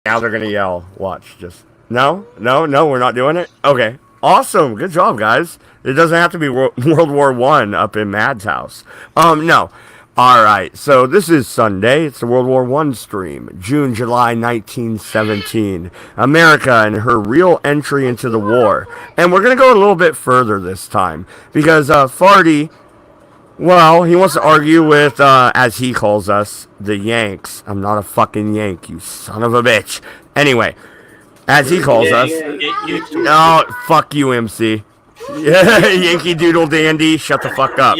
Now they're gonna yell. Watch, just no, no, no. We're not doing it. Okay, awesome, good job, guys. It doesn't have to be World War One up in Mad's house. No. All right, so this is Sunday. It's the World War One stream, June, July 1917. America and her real entry into the war, and we're gonna go a little bit further this time because Farty, well, he wants to argue with, as he calls us, the Yanks. I'm not a fucking Yank, you son of a bitch. Anyway, as he calls us. Oh, fuck you, MC. Yankee Doodle Dandy, shut the fuck up.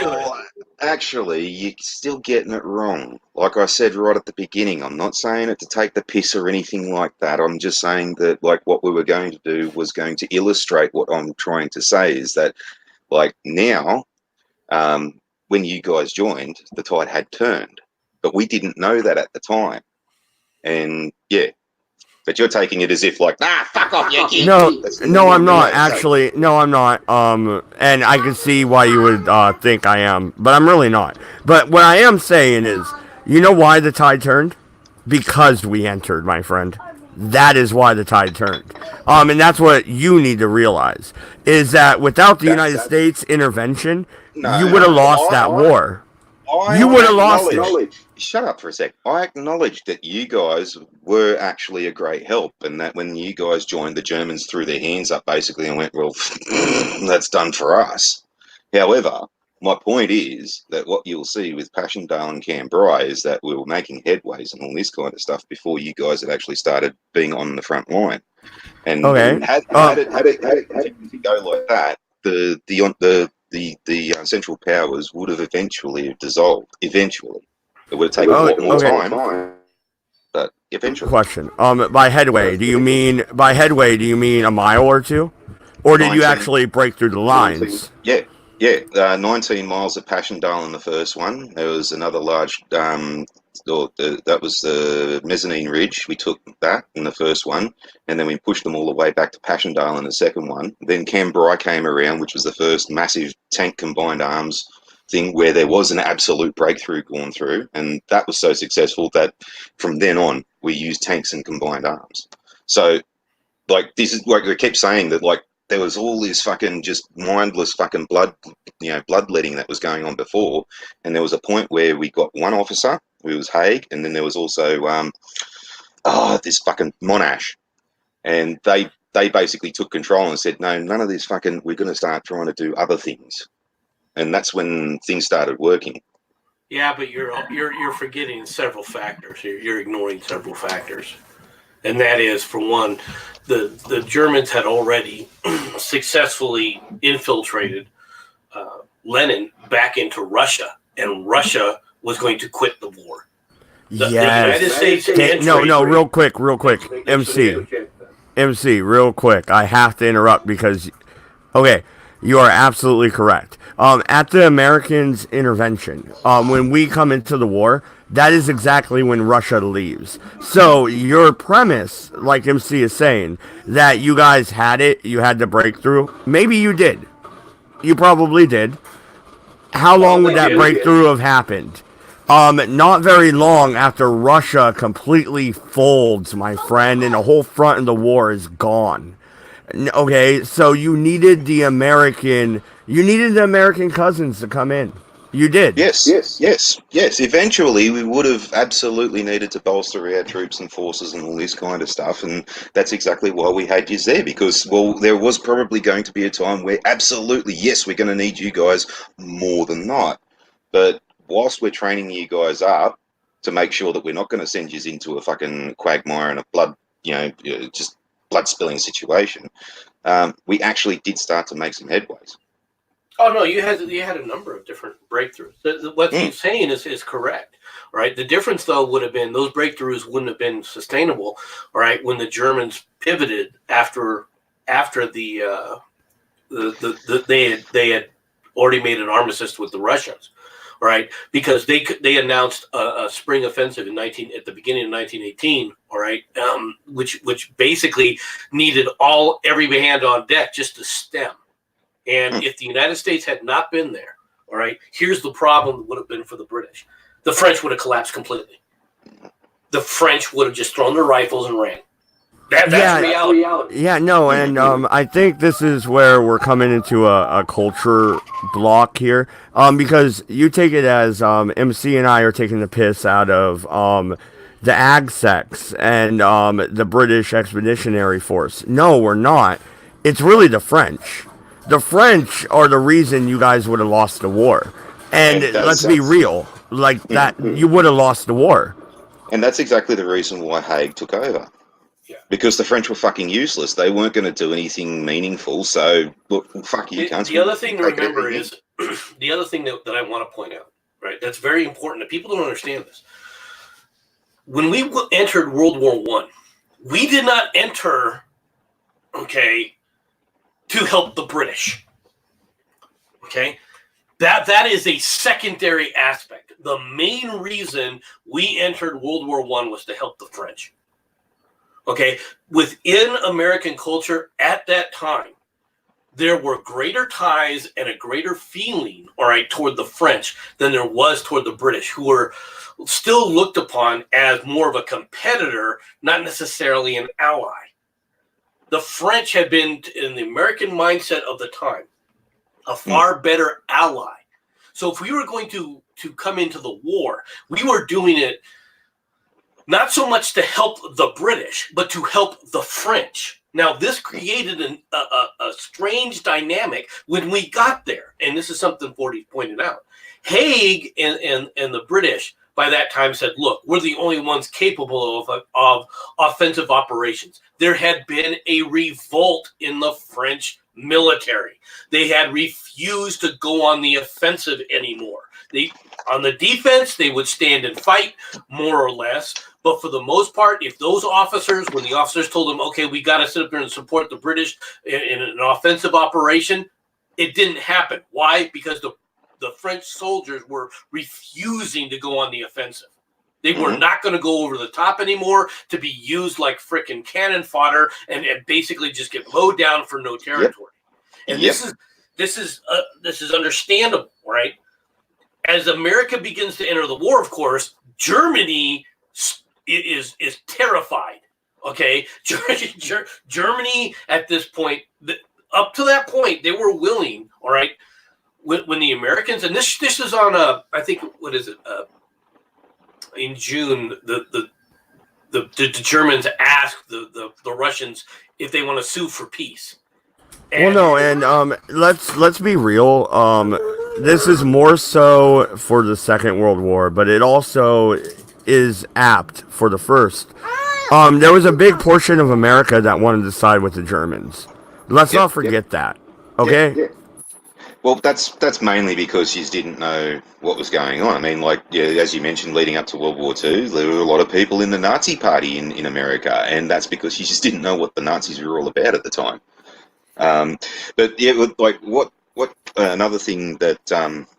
Well, actually, you're still getting it wrong. Like I said right at the beginning, I'm not saying it to take the piss or anything like that. I'm just saying that, like, what we were going to do was going to illustrate what I'm trying to say is that, like, now, when you guys joined, the tide had turned, but we didn't know that at the time. And yeah, but you're taking it as if like, nah, fuck off, Yankee. No, I'm not actually. No, I'm not. And I can see why you would think I am, but I'm really not. But what I am saying is, you know why the tide turned? Because we entered, my friend. That is why the tide turned. And that's what you need to realize is that without the United States intervention, you would have lost that war. You would have lost it. Shut up for a sec. I acknowledge that you guys were actually a great help, and that when you guys joined, the Germans threw their hands up basically and went, well, that's done for us. However, my point is that what you'll see with Passchendaele and Cambrai is that we were making headways and all this kind of stuff before you guys had actually started being on the front line. And had it go like that, the Central Powers would have eventually dissolved. Eventually, it would have taken a lot more time, but eventually. Question: by headway, do you mean a mile or two, or did 19, you actually break through the lines? 19, yeah. 19 miles at Passchendaele in the first one. There was another large. That was the Mezzanine Ridge. We took that in the first one, and then we pushed them all the way back to Passchendaele in the second one. Then Cambrai came around, which was the first massive tank combined arms thing where there was an absolute breakthrough going through, and that was so successful that from then on we used tanks and combined arms. So, like, this is like I keep saying that, like, there was all this fucking just mindless fucking bloodletting that was going on before, and there was a point where we got one officer, who was Haig, and then there was also this fucking Monash, and they basically took control and said, no, none of this fucking, we're going to start trying to do other things, and that's when things started working. Yeah, but you're forgetting several factors. You're ignoring several factors. And that is, for one, the Germans had already successfully infiltrated Lenin back into Russia, and Russia was going to quit the war. The United States real quick, MC, real quick. I have to interrupt because, okay, you are absolutely correct. At the Americans' intervention, when we come into the war, that is exactly when Russia leaves. So your premise, like MC is saying, that you guys had it, you had the breakthrough, maybe you did. You probably did. How long would that breakthrough have happened? Not very long after Russia completely folds, my friend, and the whole front of the war is gone. Okay, so you needed the American cousins to come in. You did. Yes. Eventually, we would have absolutely needed to bolster our troops and forces and all this kind of stuff, and that's exactly why we had you there, because, well, there was probably going to be a time where absolutely, yes, we're going to need you guys more than not. But whilst we're training you guys up to make sure that we're not going to send you into a fucking quagmire and a just blood-spilling situation, we actually did start to make some headways. Oh no, you had a number of different breakthroughs. What he's saying is correct, right? The difference though would have been those breakthroughs wouldn't have been sustainable, all right, when the Germans pivoted after they had already made an armistice with the Russians, all right, because they announced a spring offensive at the beginning of 1918, all right, which basically needed every hand on deck just to stem. And if the United States had not been there, all right, here's the problem that would have been for the British. The French would have collapsed completely. the French would have just thrown their rifles and ran. That's reality. Yeah, no, and I think this is where we're coming into a culture block here, because you take it as MC and I are taking the piss out of the ag sex and the British Expeditionary Force. No, we're not. It's really the French. The French are the reason you guys would have lost the war. And let's be real, like that, you would have lost the war. And that's exactly the reason why Haig took over. Yeah. Because the French were fucking useless. They weren't going to do anything meaningful. So, look, fuck you, cunts. The other thing to remember is, the other thing that I want to point out, right? That's very important. People don't understand this. When we entered World War I, we did not enter, okay, to help the British. Okay? That is a secondary aspect. The main reason we entered World War I was to help the French. Okay, within American culture at that time, there were greater ties and a greater feeling, all right, toward the French than there was toward the British, who were still looked upon as more of a competitor, not necessarily an ally. The French had been, in the American mindset of the time, a far better ally. So if we were going to come into the war, we were doing it not so much to help the British, but to help the French. Now, this created a strange dynamic when we got there. And this is something Forty pointed out. Haig and the British by that time said, look, we're the only ones capable of offensive operations. There had been a revolt in the French military. They had refused to go on the offensive anymore. On the defense, they would stand and fight, more or less. But for the most part, if those officers, when the officers told them, okay, we got to sit up there and support the British in an offensive operation, it didn't happen. Why? Because the French soldiers were refusing to go on the offensive. They were not going to go over the top anymore to be used like frickin' cannon fodder and basically just get mowed down for no territory. And this is understandable, right? As America begins to enter the war, of course, Germany is terrified. Okay, Germany at this point, up to that point, they were willing. All right, when the Americans, and this is on I think, what is it? In June, the Germans asked the Russians if they want to sue for peace. And, well, no, and let's be real. This is more so for the Second World War, but it also is apt for the First. There was a big portion of America that wanted to side with the Germans. Let's not forget that. Okay. Well, that's mainly because you didn't know what was going on. I mean, like, as you mentioned, leading up to World War II, there were a lot of people in the Nazi Party in America, and that's because you just didn't know what the Nazis were all about at the time. But yeah, like what another thing that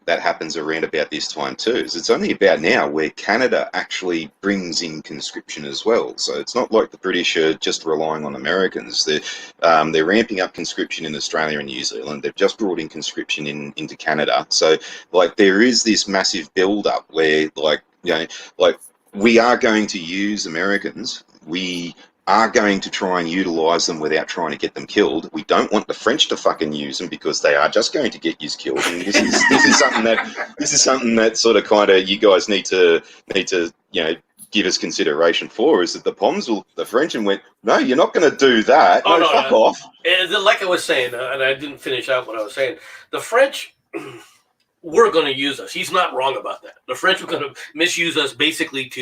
that happens around about this time too is it's only about now where Canada actually brings in conscription as well. So it's not like the British are just relying on Americans. They're ramping up conscription in Australia and New Zealand. They've just brought in conscription into Canada. So like there is this massive build up where like we are going to use Americans. We are going to try and utilize them without trying to get them killed. We don't want the French to fucking use them because they are just going to get you killed. And this is something that sort of kind of you guys need to give us consideration for, is that the French went, no, you're not going to do that. Oh, no, fuck off. And like I was saying, and I didn't finish out what I was saying, the French were going to use us. He's not wrong about that. The French were going to misuse us basically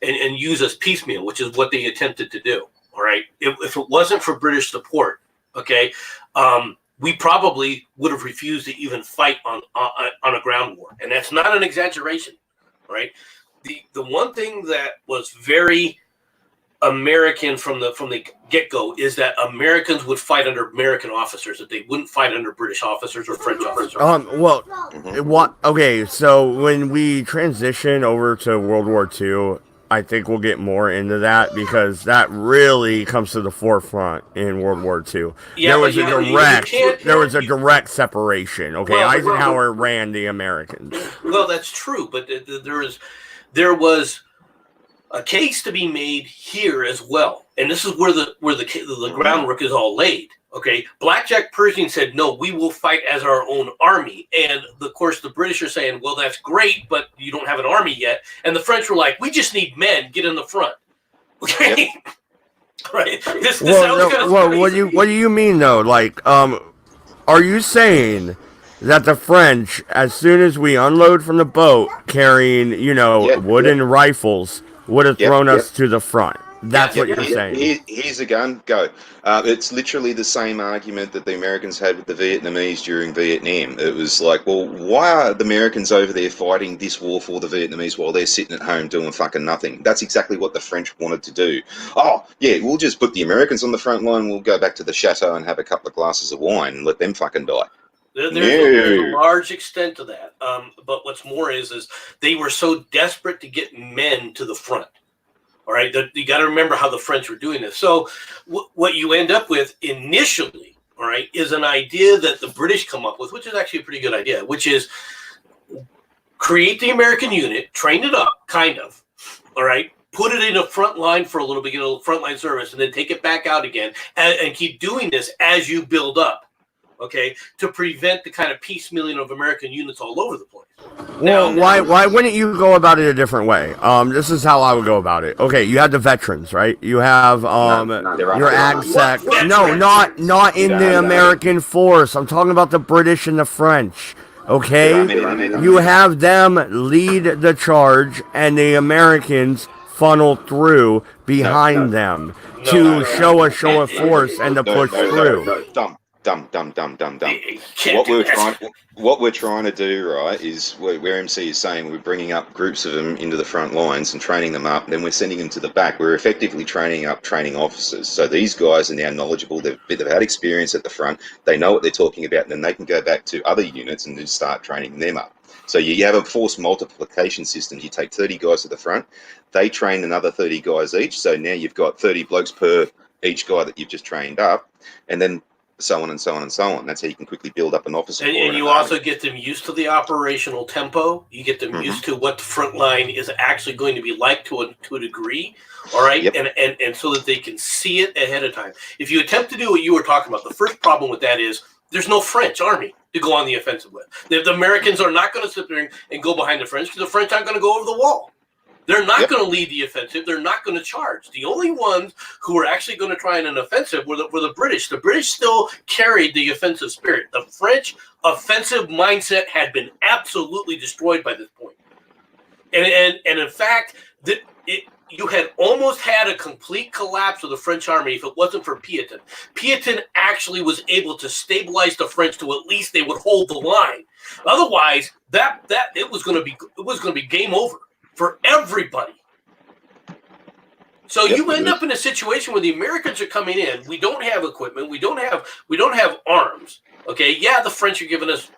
and use us piecemeal, which is what they attempted to do. All right. If it wasn't for British support, okay, we probably would have refused to even fight on a ground war. And that's not an exaggeration. All right. The one thing that was very American from the get-go is that Americans would fight under American officers, that they wouldn't fight under British officers or French officers. Okay, so when we transition over to World War II, I think we'll get more into that because that really comes to the forefront in World War II. Yeah, there was a direct separation. Okay, Eisenhower ran the Americans. Well, that's true, but there was a case to be made here as well, and this is where the groundwork is all laid. Okay, Blackjack Pershing said, "No, we will fight as our own army," and of course the British are saying, "Well, that's great, but you don't have an army yet." And the French were like, "We just need men. Get in the front." Okay, yep. Right. This sounds kind of crazy. What do you mean though? Like, are you saying that the French, as soon as we unload from the boat carrying, wooden rifles, would have thrown us to the front? That's what you're saying. Here's a gun, go. It's literally the same argument that the Americans had with the Vietnamese during Vietnam. It was like, well, why are the Americans over there fighting this war for the Vietnamese while they're sitting at home doing fucking nothing? That's exactly what the French wanted to do. Oh, yeah, we'll just put the Americans on the front line, we'll go back to the chateau and have a couple of glasses of wine and let them fucking die. There's a large extent to that. But what's more is they were so desperate to get men to the front. All right, you got to remember how the French were doing this. So what you end up with initially, all right, is an idea that the British come up with, which is actually a pretty good idea, which is create the American unit, train it up, kind of, all right, put it in a front line for a little bit, get a little frontline service, and then take it back out again, and keep doing this as you build up. Okay, to prevent the kind of piecemealing of American units all over the place. Well, why wouldn't you go about it a different way? This is how I would go about it. Okay, you have the veterans, right? You have your AgSec. No, not in the American force. I'm talking about the British and the French. Okay, you have them lead the charge, and the Americans funnel through behind them to show a show of force and to push through. Dumb. What we're trying to do, right, is where MC is saying we're bringing up groups of them into the front lines and training them up, and then we're sending them to the back. We're effectively training officers. So these guys are now knowledgeable. They've had experience at the front. They know what they're talking about, and then they can go back to other units and just start training them up. So you have a force multiplication system. You take 30 guys to the front. They train another 30 guys each. So now you've got 30 blokes per each guy that you've just trained up, and then so on and so on and so on. That's how you can quickly build up an officer. And you also get them used to the operational tempo. You get them used to what the front line is actually going to be like to a degree. All right. Yep. And so that they can see it ahead of time. If you attempt to do what you were talking about, the first problem with that is there's no French army to go on the offensive with. The Americans are not going to sit there and go behind the French because the French aren't going to go over the wall. They're not going to lead the offensive. They're not going to charge. The only ones who were actually going to try in an offensive were the British. The British still carried the offensive spirit. The French offensive mindset had been absolutely destroyed by this point. And in fact, you had almost had a complete collapse of the French army if it wasn't for Pétain. Pétain actually was able to stabilize the French to at least they would hold the line. Otherwise, it was going to be game over for everybody. So you end up in a situation where the Americans are coming in. We don't have equipment. We don't have arms. Okay, yeah, the French are giving us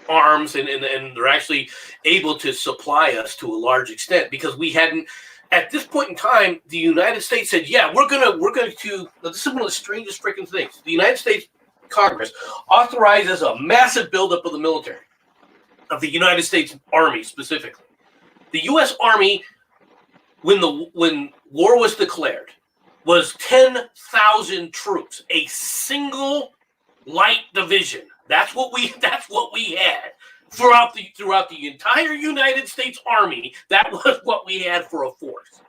arms, and they're actually able to supply us to a large extent because we hadn't. At this point in time, the United States said, "Yeah, we're going to." This is one of the strangest freaking things. The United States Congress authorizes a massive buildup of the military, of the United States Army specifically. The U.S. Army, when war was declared, was 10,000 troops, a single light division. That's what we had throughout the entire United States Army. That was what we had for a force,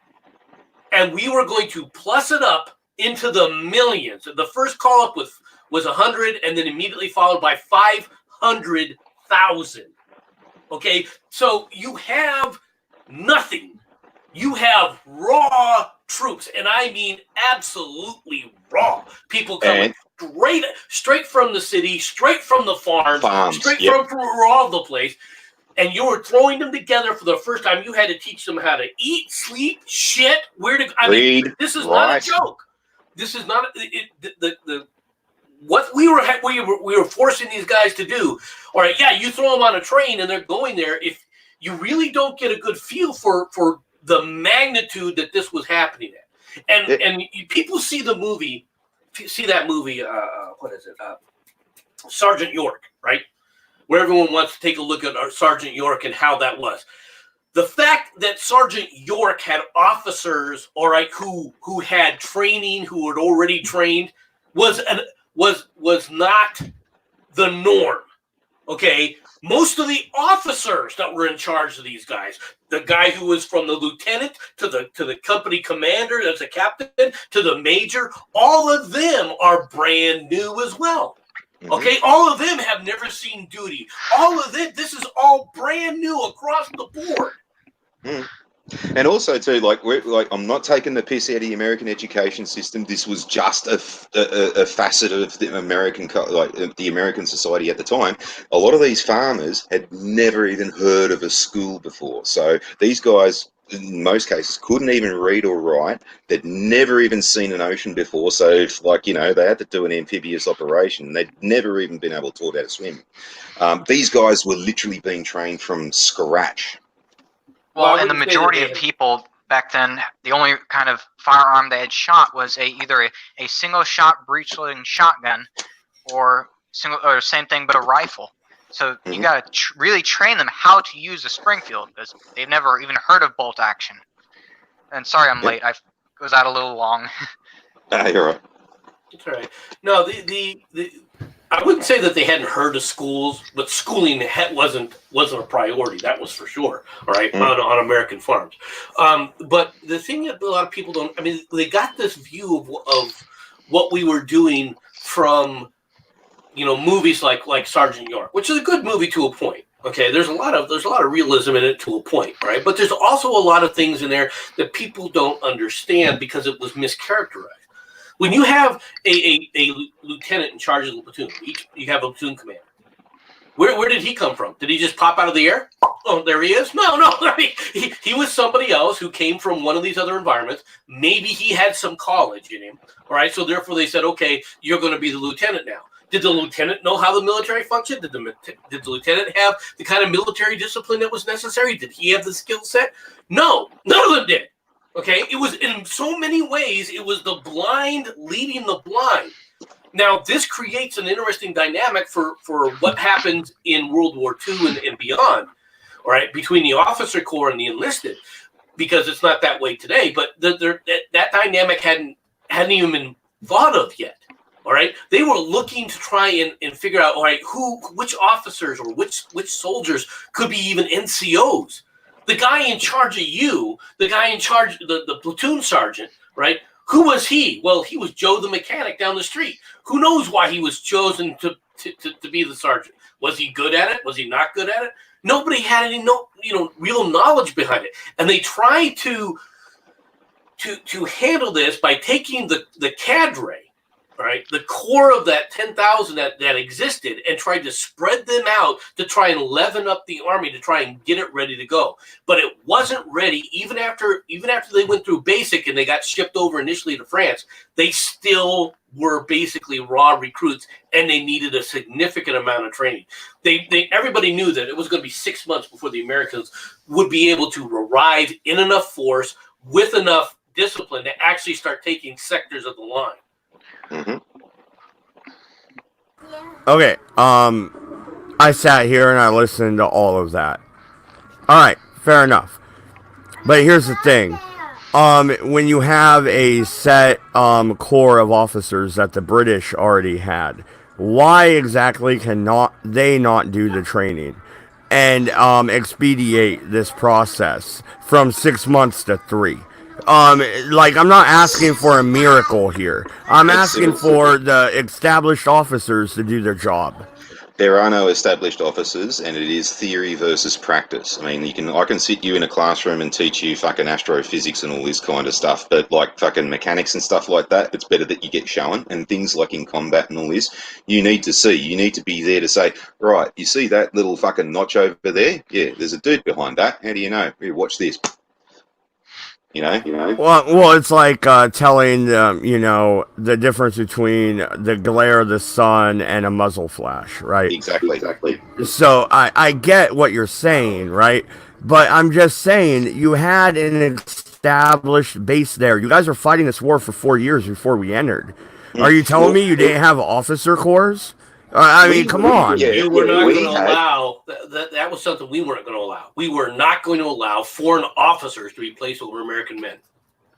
and we were going to plus it up into the millions. The first call up was 100, and then immediately followed by 500,000. Okay, so you have nothing. You have raw troops, and I mean absolutely raw. People coming straight from the city, straight from the farms, straight from all over the place, and you were throwing them together for the first time. You had to teach them how to eat, sleep, shit, where to. I mean, this is not a joke. This is not what we were forcing these guys to do. All right, yeah, you throw them on a train and they're going there. If you really don't get a good feel for the magnitude that this was happening at. And people see that movie, what is it? Sergeant York, right? Where everyone wants to take a look at Sergeant York and how that was. The fact that Sergeant York had officers, all right, who had training, who had already trained, was not the norm. Okay, most of the officers that were in charge of these guys, the guy who was from the lieutenant to the company commander, as a captain, to the major, all of them are brand new as well. Okay, all of them have never seen duty. All of it, this is all brand new across the board. And also too, like I'm not taking the piss out of the American education system. This was just a facet of the American, the American society at the time. A lot of these farmers had never even heard of a school before, so these guys, in most cases, couldn't even read or write. They'd never even seen an ocean before, so if, they had to do an amphibious operation. They'd never even been able to taught how to swim. These guys were literally being trained from scratch. Well, and the majority of people back then, the only kind of firearm they had shot was either a single-shot breech-loading shotgun, or same thing but a rifle. So you got to really train them how to use a Springfield, because they've never even heard of bolt action. And sorry I'm late. I was out a little long. You're right. That's all right. No, I wouldn't say that they hadn't heard of schools, but schooling wasn't a priority. That was for sure. All right, on American farms. But the thing that a lot of people don't, they got this view of what we were doing from, movies like Sergeant York, which is a good movie to a point. Okay, there's a lot of realism in it to a point, right? But there's also a lot of things in there that people don't understand because it was mischaracterized. When you have a lieutenant in charge of the platoon, you have a platoon commander. Where did he come from? Did he just pop out of the air? Oh, there he is. No. He was somebody else who came from one of these other environments. Maybe he had some college in him. All right, so therefore they said, okay, you're going to be the lieutenant now. Did the lieutenant know how the military functioned? Did the lieutenant have the kind of military discipline that was necessary? Did he have the skill set? No, none of them did. Okay, it was in so many ways, it was the blind leading the blind. Now, this creates an interesting dynamic for what happens in World War II and beyond, all right, between the officer corps and the enlisted, because it's not that way today, but that dynamic hadn't even been thought of yet, all right? They were looking to try and figure out, all right, which officers or which soldiers could be even NCOs. The guy in charge of the platoon sergeant, right? Who was he? Well, he was Joe the mechanic down the street. Who knows why he was chosen to be the sergeant? Was he good at it? Was he not good at it? Nobody had any real knowledge behind it. And they tried to handle this by taking the cadre, right, the core of that 10,000 that existed, and tried to spread them out to try and leaven up the army to try and get it ready to go. But it wasn't ready even after they went through basic and they got shipped over initially to France. They still were basically raw recruits, and they needed a significant amount of training. Everybody knew that it was going to be 6 months before the Americans would be able to arrive in enough force with enough discipline to actually start taking sectors of the line. Okay, I sat here and I listened to all of that. Alright, fair enough. But here's the thing. When you have a set core of officers that the British already had, why exactly cannot they not do the training and expedite this process from 6 months to 3? I'm not asking for a miracle here. I'm asking for the established officers to do their job. There are no established officers, and it is theory versus practice. I can sit you in a classroom and teach you fucking astrophysics and all this kind of stuff, but like fucking mechanics and stuff like that, it's better that you get shown. And things like in combat and all this, you need to see. You need to be there to say, right, you see that little fucking notch over there? Yeah, there's a dude behind that. How do you know? Here, watch this. You know. Well, it's like telling the difference between the glare of the sun and a muzzle flash, right? Exactly. So I get what you're saying, right? But I'm just saying you had an established base there. You guys were fighting this war for 4 years before we entered. Are you telling me you didn't have officer corps? I mean, come on. Yeah, You were not we going to had- allow that was something we weren't going to allow. We were not going to allow foreign officers to be placed over American men.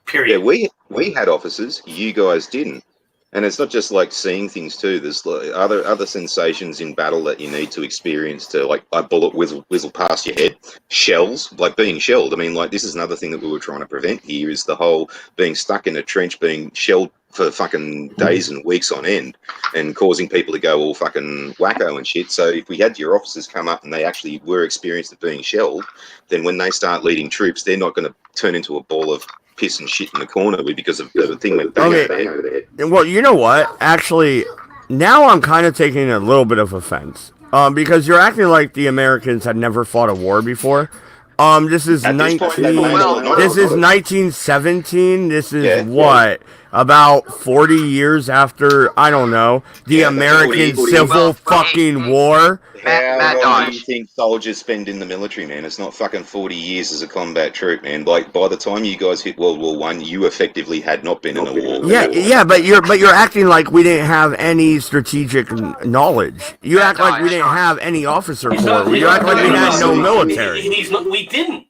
Period. Yeah, we had officers. You guys didn't. And it's not just like seeing things too. There's like other sensations in battle that you need to experience to, like a bullet whizzle past your head, shells, like being shelled. I mean, like this is another thing that we were trying to prevent here is the whole being stuck in a trench, being shelled for fucking days and weeks on end, and causing people to go all fucking wacko and shit. So if we had your officers come up and they actually were experienced at being shelled, then when they start leading troops, they're not going to turn into a ball of piss and shit in the corner because of the thing that bang over their head. Well, you know what? Actually, now I'm kind of taking a little bit of offense. Because you're acting like the Americans had never fought a war before. This is At this point, 1917. This is Yeah, what? About 40 years after, I don't know, the Yeah, American 40. Civil Well, fucking War. Mad How long do you Dodge. think soldiers spend in the military, man? It's not fucking 40 years as a combat troop, man. Like by the time you guys hit World War One, you effectively had not been in a war. Yeah, but you're acting like we didn't have any strategic knowledge. You act like we didn't have any officer corps. You act like we had no military. We didn't.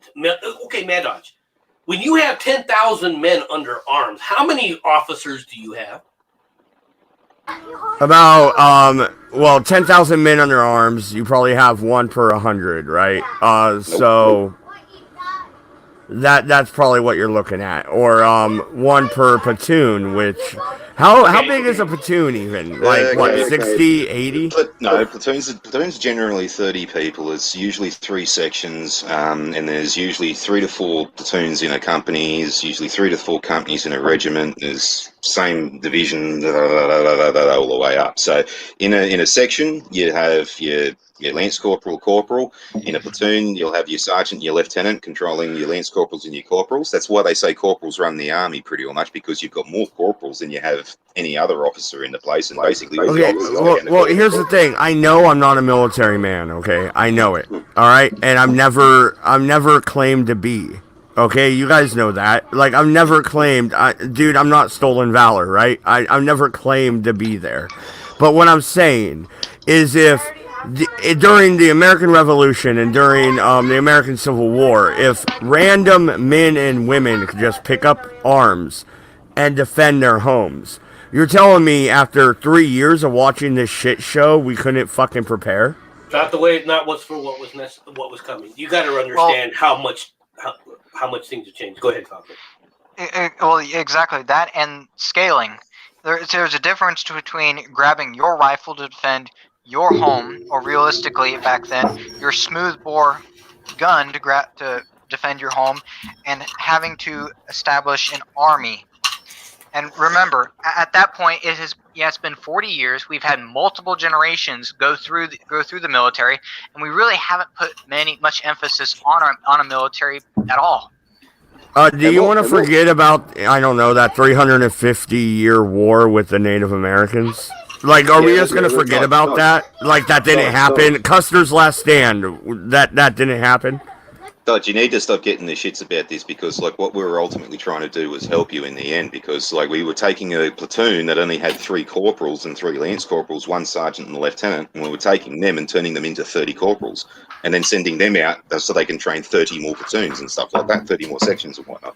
Okay, Mad Dodge. When you have 10,000 men under arms, how many officers do you have? About 10,000 men under arms. You probably have 1 per 100, right? So that's probably what you're looking at, or 1 per platoon. Which how big is a platoon even? Like what, 60, 80? No, platoons generally 30 people. It's usually 3 sections, and there's usually 3 to 4 platoons in a company. There's usually 3 to 4 companies in a regiment. There's same division all the way up. So in a section, you have your lance corporal. In a platoon, you'll have your sergeant, your lieutenant controlling your lance corporals and your corporals. That's why they say corporals run the army pretty much, because you've got more corporals than you have any other officer in the place. And basically, Okay, well, here's the thing. I know I'm not a military man. Okay, I know it. All right, and I'm never claimed to be. Okay, you guys know that. Like, I've never claimed, dude. I'm not stolen valor, right? I've never claimed to be there. But what I'm saying is, if during the American Revolution and during the American Civil War, if random men and women could just pick up arms and defend their homes, you're telling me after 3 years of watching this shit show, we couldn't fucking prepare? Not what's for what was coming. You got to understand how much things have changed. Go ahead, Falcon. Well, exactly that, and scaling. There's a difference between grabbing your rifle to defend your home, or realistically back then, your smoothbore gun to defend your home, and having to establish an army. And remember, at that point, it's been 40 years. We've had multiple generations go through the military, and we really haven't put much emphasis on a military at all. Do you want to forget about, I don't know, that 350-year war with the Native Americans? Like, are we just going to forget about that? Like, that didn't happen? Custer's Last Stand, that didn't happen? Dodge, you need to stop getting the shits about this, because like what we were ultimately trying to do was help you in the end, because like we were taking a platoon that only had 3 corporals and 3 lance corporals, 1 sergeant and a lieutenant, and we were taking them and turning them into 30 corporals, and then sending them out so they can train 30 more platoons and stuff like that, 30 more sections and whatnot.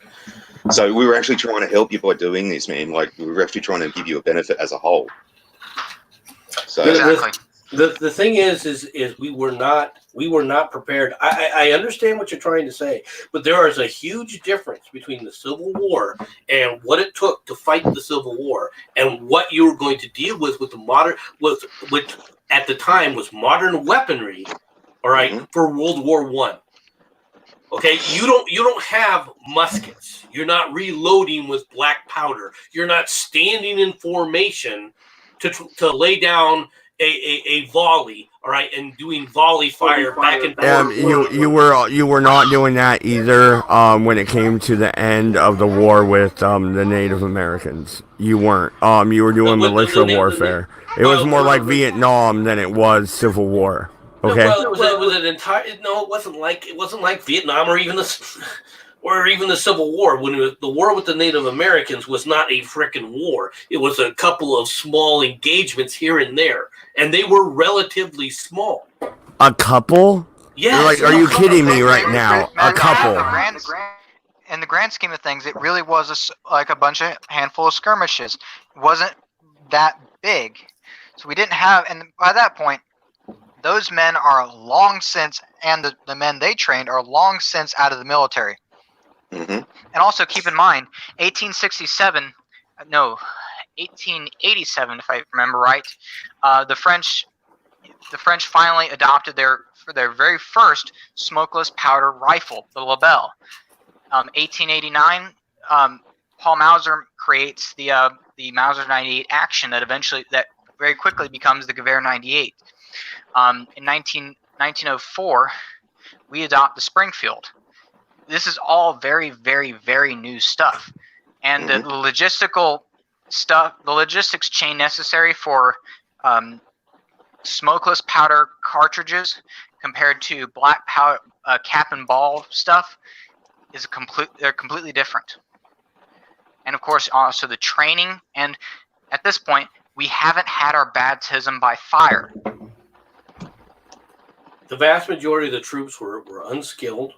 So we were actually trying to help you by doing this, man. Like we were actually trying to give you a benefit as a whole. So Exactly. The thing is we were not prepared. I understand what you're trying to say, but there is a huge difference between the Civil War and what it took to fight the Civil War and what you were going to deal with the modern, which at the time was modern weaponry. All right, for World War I. Okay, you don't have muskets. You're not reloading with black powder. You're not standing in formation to lay down a volley, all right, and doing volley fire back and forth. You were not doing that either when it came to the end of the war with the Native Americans. You weren't. You were doing militia warfare. It was more like Vietnam than it was Civil War. Okay. No, well, it was an entire. No, it wasn't like Vietnam or even the. or even the Civil War, when the war with the Native Americans was not a frickin' war. It was a couple of small engagements here and there, and they were relatively small. A couple? Yes. Like, are you kidding me right now? A couple. In the grand scheme of things, it really was like a bunch of handful of skirmishes. It wasn't that big. So we didn't have, and by that point, those men are long since, and the men they trained are long since out of the military. Mm-hmm. And also keep in mind, 1887, if I remember right, the French finally adopted their very first smokeless powder rifle, the Lebel. 1889, Paul Mauser creates the Mauser 98 Action that very quickly becomes the Gewehr 98. In 1904, we adopt the Springfield. This is all very, very, very new stuff. And the logistical stuff, the logistics chain necessary for smokeless powder cartridges compared to black powder cap and ball stuff they're completely different. And of course, also the training. And at this point, we haven't had our baptism by fire. The vast majority of the troops were unskilled.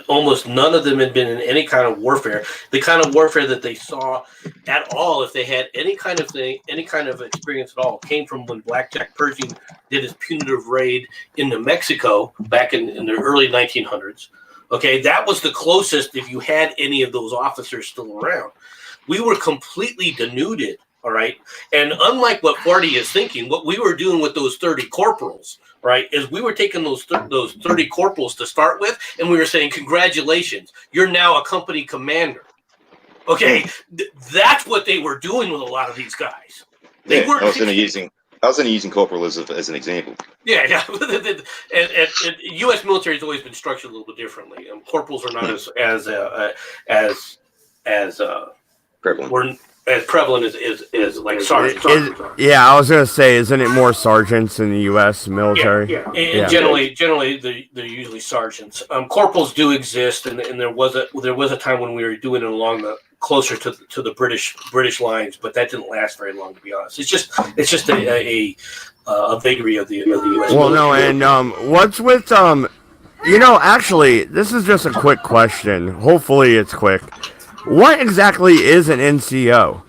Almost none of them had been in any kind of warfare. The kind of warfare that they saw at all, if they had any kind of thing, any kind of experience at all, came from when Blackjack Pershing did his punitive raid into Mexico back in the early 1900s. Okay, that was the closest if you had any of those officers still around. We were completely denuded, all right? And unlike what Marty is thinking, what we were doing with those 30 corporals, right, is we were taking those 30 corporals to start with, and we were saying, congratulations, you're now a company commander. Okay, that's what they were doing with a lot of these guys. They weren't I was only using corporal as an example. Yeah. and U.S. military has always been structured a little bit differently. Corporals are not as Prevalent. as prevalent as like sergeants. Yeah, I was gonna say, isn't it more sergeants in the U.S. military? Yeah. And generally, they're usually sergeants. Corporals do exist, and there was a time when we were doing it along the closer to the British lines, but that didn't last very long, to be honest. It's just a vagary of the U.S. Well, military. no, and what's with actually, this is just a quick question. Hopefully, it's quick. What exactly is an NCO?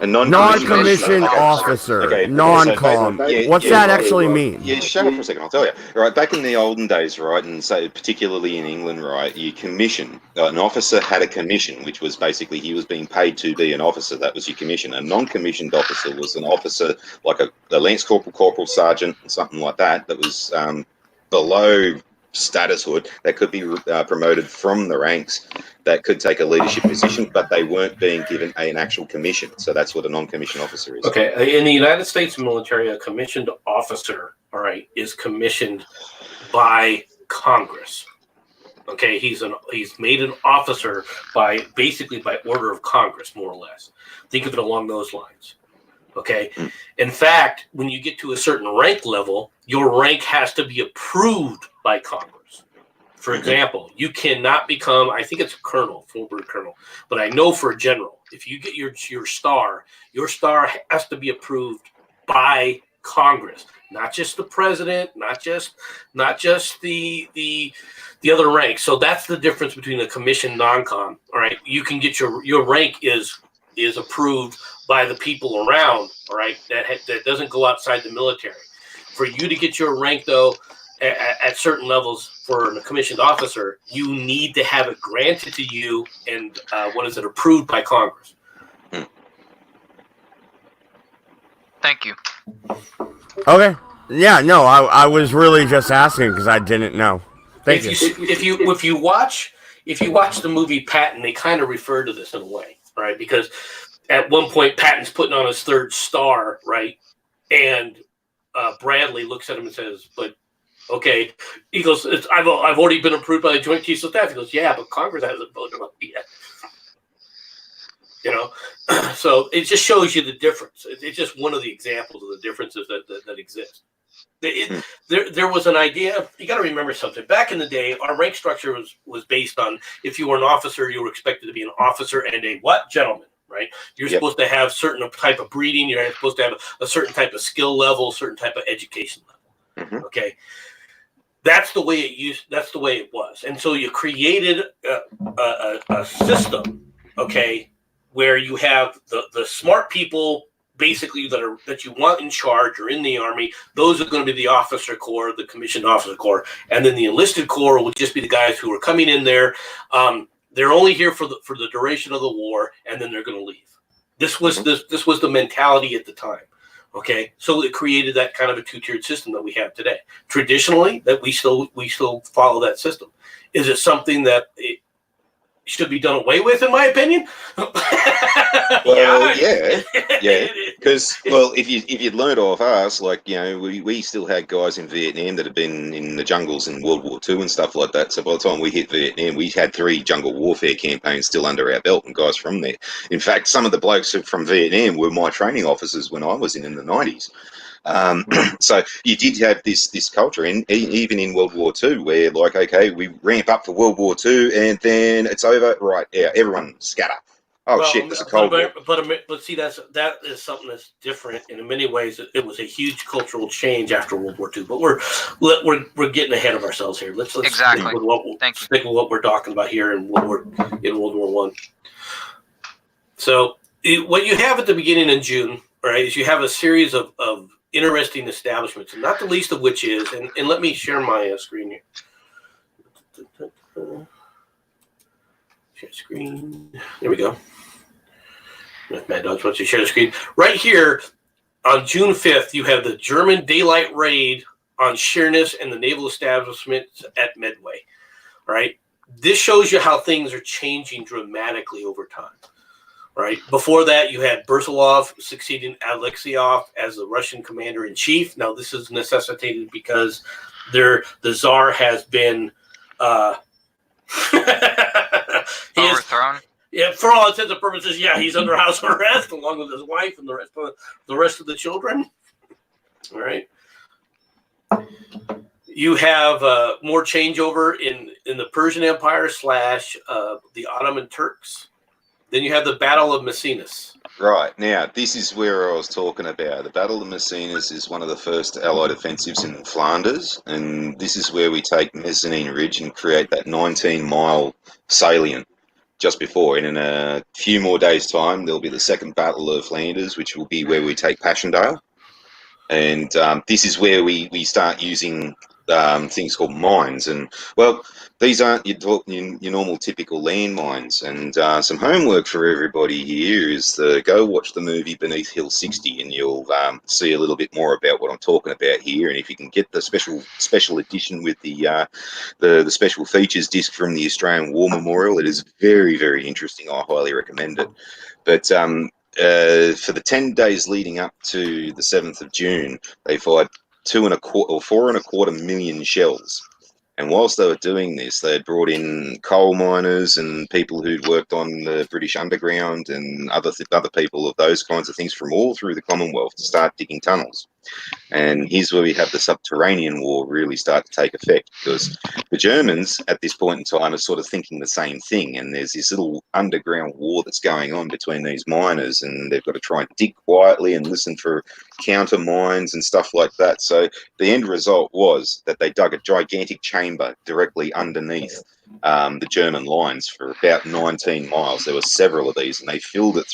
A non-commissioned officer. Okay. Non-com. What's that actually mean? Yeah, shut up for a second. I'll tell you. Right, back in the olden days, right, and so particularly in England, right, you commission. An officer had a commission, which was basically he was being paid to be an officer. That was your commission. A non-commissioned officer was an officer like a lance corporal, sergeant, something like that. That was below statushood, that could be promoted from the ranks, that could take a leadership position, but they weren't being given an actual commission. So that's what a non-commissioned officer is. Okay, in the United States military, a commissioned officer, all right, is commissioned by Congress. Okay, he's made an officer basically by order of Congress, more or less. Think of it along those lines. Okay. In fact, when you get to a certain rank level, your rank has to be approved by Congress. For example, you cannot become, I think it's a colonel, full-bird colonel, but I know for a general, if you get your star has to be approved by Congress, not just the president, not just the other rank. So that's the difference between a commissioned non-com. All right, you can get your rank is approved by the people around, all right, that doesn't go outside the military. For you to get your rank, though, at certain levels for a commissioned officer, you need to have it granted to you and approved by Congress. Thank you. Okay. Yeah, no, I was really just asking because I didn't know. Thank you. If you watch the movie Patton, they kind of refer to this in a way, right? Because at one point, Patton's putting on his third star, right? And Bradley looks at him and says, "But okay," he goes, "I've already been approved by the Joint Chiefs of Staff." He goes, "Yeah, but Congress hasn't voted on it yet." You know, so it just shows you the difference. It's just one of the examples of the differences that exist. There was an idea. You got to remember something. Back in the day, our rank structure was based on if you were an officer, you were expected to be an officer and a what? Gentleman, right? You're supposed to have certain type of breeding. You're supposed to have a certain type of skill level, certain type of education level. Okay. That's the way that's the way it was. And so you created a system, okay, where you have the smart people basically that you want in charge or in the Army. Those are going to be the officer corps, the commissioned officer corps, and then the enlisted corps will just be the guys who are coming in there. They're only here for the duration of the war, and then they're going to leave. This was the mentality at the time. Okay, so it created that kind of a two-tiered system that we have today. Traditionally, that we still follow that system. Is it something that it should be done away with, in my opinion? Well, yeah. Because if you'd learned off us, like we still had guys in Vietnam that had been in the jungles in World War II and stuff like that. So by the time we hit Vietnam, we had 3 jungle warfare campaigns still under our belt and guys from there. In fact, some of the blokes from Vietnam were my training officers when I was in the 90s. So you did have this culture, even in World War II, where like, okay, we ramp up for World War II and then it's over. Right? Yeah, everyone scatter. Oh shit! There's a cold war. But see, that is something that's different. And in many ways, it was a huge cultural change after World War II. But we're getting ahead of ourselves here. Let's exactly. stick with what we're talking about here in World War I. So what you have at the beginning in June, right, is you have a series of interesting establishments, and not the least of which is, and let me share my screen here. Share screen. There we go. Mad Dogs wants to share the screen. Right here on June 5th, you have the German daylight raid on Sheerness and the naval establishments at Medway. Right? This shows you how things are changing dramatically over time. Right. Before that, you had Brusilov succeeding Alexeyev as the Russian commander-in-chief. Now, this is necessitated because the Tsar has been overthrown. Yeah, for all intents and purposes, yeah, he's under house arrest along with his wife and the rest of the children. All right. You have more changeover in the Persian Empire / the Ottoman Turks. Then you have the Battle of Messines. Right. Now, this is where I was talking about. The Battle of Messines is one of the first Allied offensives in Flanders, and this is where we take Mezzanine Ridge and create that 19-mile salient just before. And in a few more days' time, there'll be the Second Battle of Flanders, which will be where we take Passchendaele. And this is where we start using things called mines. And, well, these aren't your normal typical landmines. And some homework for everybody here is go watch the movie Beneath Hill 60 and you'll see a little bit more about what I'm talking about here. And if you can get the special edition with the special features disc from the Australian War Memorial, it is very, very interesting. I highly recommend it. But for the 10 days leading up to the 7th of June, they fired 4.25 million shells. And whilst they were doing this, they had brought in coal miners and people who'd worked on the British Underground and other people of those kinds of things from all through the Commonwealth to start digging tunnels. And here's where we have the subterranean war really start to take effect, because the Germans at this point in time are sort of thinking the same thing. And there's this little underground war that's going on between these miners, and they've got to try and dig quietly and listen for counter mines and stuff like that. So the end result was that they dug a gigantic chamber directly underneath the German lines for about 19 miles. There were several of these, and they filled it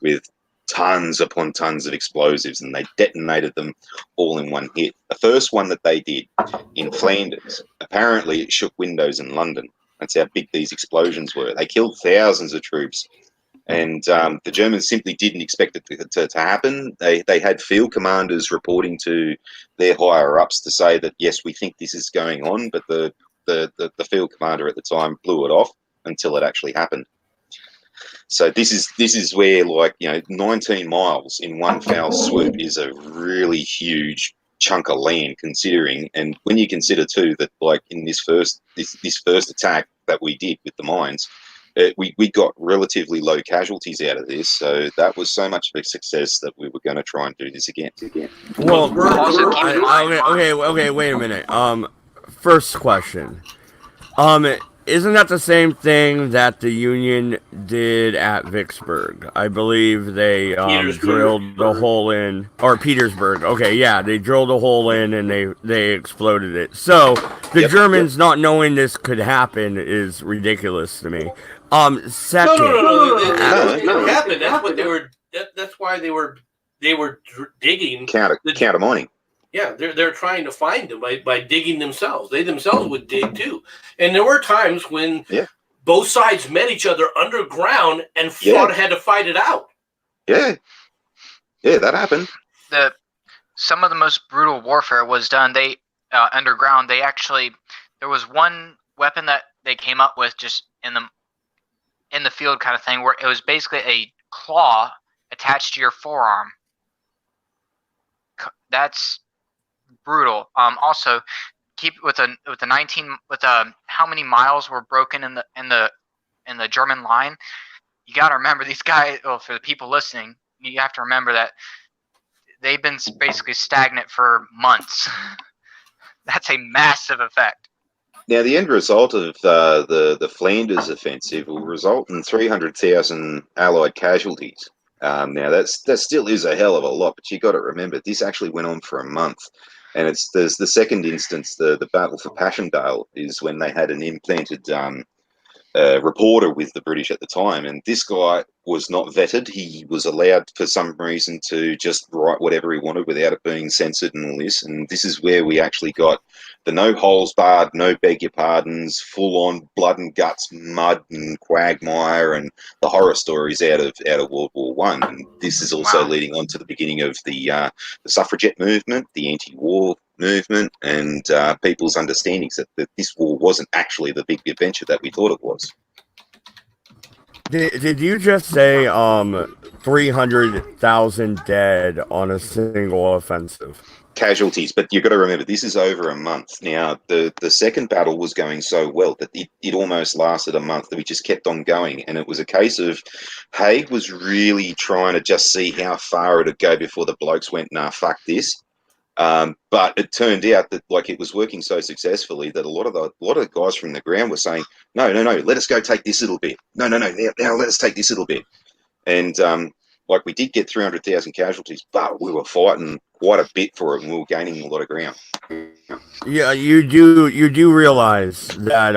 with tons upon tons of explosives, and they detonated them all in one hit. The first one that they did in Flanders, apparently it shook windows in London. That's how big these explosions were. They killed thousands of troops. And the Germans simply didn't expect it to happen. They had field commanders reporting to their higher-ups to say that, yes, we think this is going on, but the field commander at the time blew it off until it actually happened. So this is where, 19 miles in one foul swoop is a really huge chunk of land, considering, and when you consider too that, in this first attack that we did with the mines, we got relatively low casualties out of this, so that was so much of a success that we were going to try and do this again. Well, Also, keep in mind. okay, wait a minute. First question. Isn't that the same thing that the Union did at Vicksburg? I believe they drilled a hole in, or Petersburg. Okay, yeah, they drilled a hole in and they exploded it. So the Germans not knowing this could happen is ridiculous to me. Second, No. It happened. That's what they were. That's why they were digging Counter mining. Yeah, they're trying to find them by digging themselves. They themselves would dig too, and there were times when both sides met each other underground and had to fight it out. Yeah, that happened. Some of the most brutal warfare was done. They underground. There was one weapon that they came up with just in the field kind of thing, where it was basically a claw attached to your forearm. That's brutal. Also, keep with how many miles were broken in the German line. You got to remember these guys. Well, for the people listening, you have to remember that they've been basically stagnant for months. That's a massive effect. Now, the end result of the Flanders offensive will result in 300,000 Allied casualties. Now, that still is a hell of a lot, but you got to remember this actually went on for a month. And there's the second instance, the Battle for Passchendaele, is when they had an implanted reporter with the British at the time, and this guy was not vetted. He was allowed for some reason to just write whatever he wanted without it being censored and all this. And this is where we actually got the no holes barred, no beg your pardons, full on blood and guts, mud and quagmire, and the horror stories out of World War One. And this is also leading on to the beginning of the suffragette movement, the anti-war movement, and people's understandings that this war wasn't actually the big adventure that we thought it was. Did you just say 300,000 dead on a single offensive? Casualties, but you've got to remember this is over a month. Now, the second battle was going so well that it almost lasted a month. That we just kept on going, and it was a case of Haig was really trying to just see how far it'd go before the blokes went, nah, fuck this. But it turned out that it was working so successfully that a lot of the guys from the ground were saying, no, let us go take this little bit. No, now let us take this little bit. And we did get 300,000 casualties, but we were fighting quite a bit for it, and we were gaining a lot of ground. Yeah, you do realize that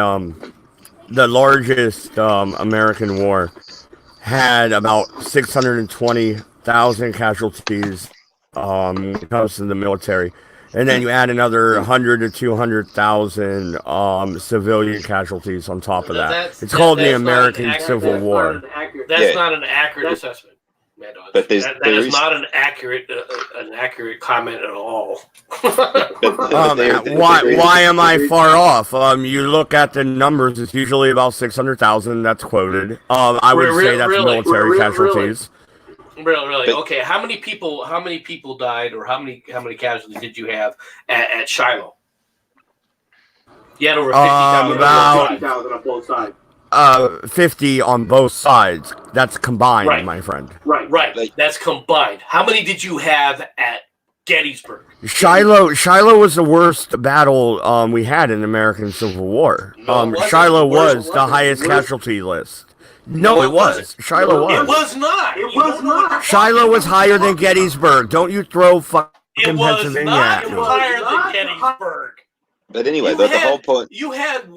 the largest American war had about 620,000 casualties when it comes to the military, and then you add another 100 to 200,000 civilian casualties on top of that. It's called the American Civil War. That's not an accurate assessment. But that is not an accurate comment at all. Why am I far off? You look at the numbers; it's usually about 600,000 that's quoted. I would say that's military casualties. Really. Okay, how many people died, or how many casualties did you have at Shiloh? You had over 50,000 on both sides. 50 on both sides. That's combined, my friend. Right. That's combined. How many did you have at Gettysburg? Shiloh was the worst battle we had in the American Civil War. Shiloh was the highest casualty list. No, it was. Shiloh was. It was not. Shiloh was higher than Gettysburg. Don't you throw fucking Pennsylvania at me. It was not higher than Gettysburg. But anyway, the whole point. You had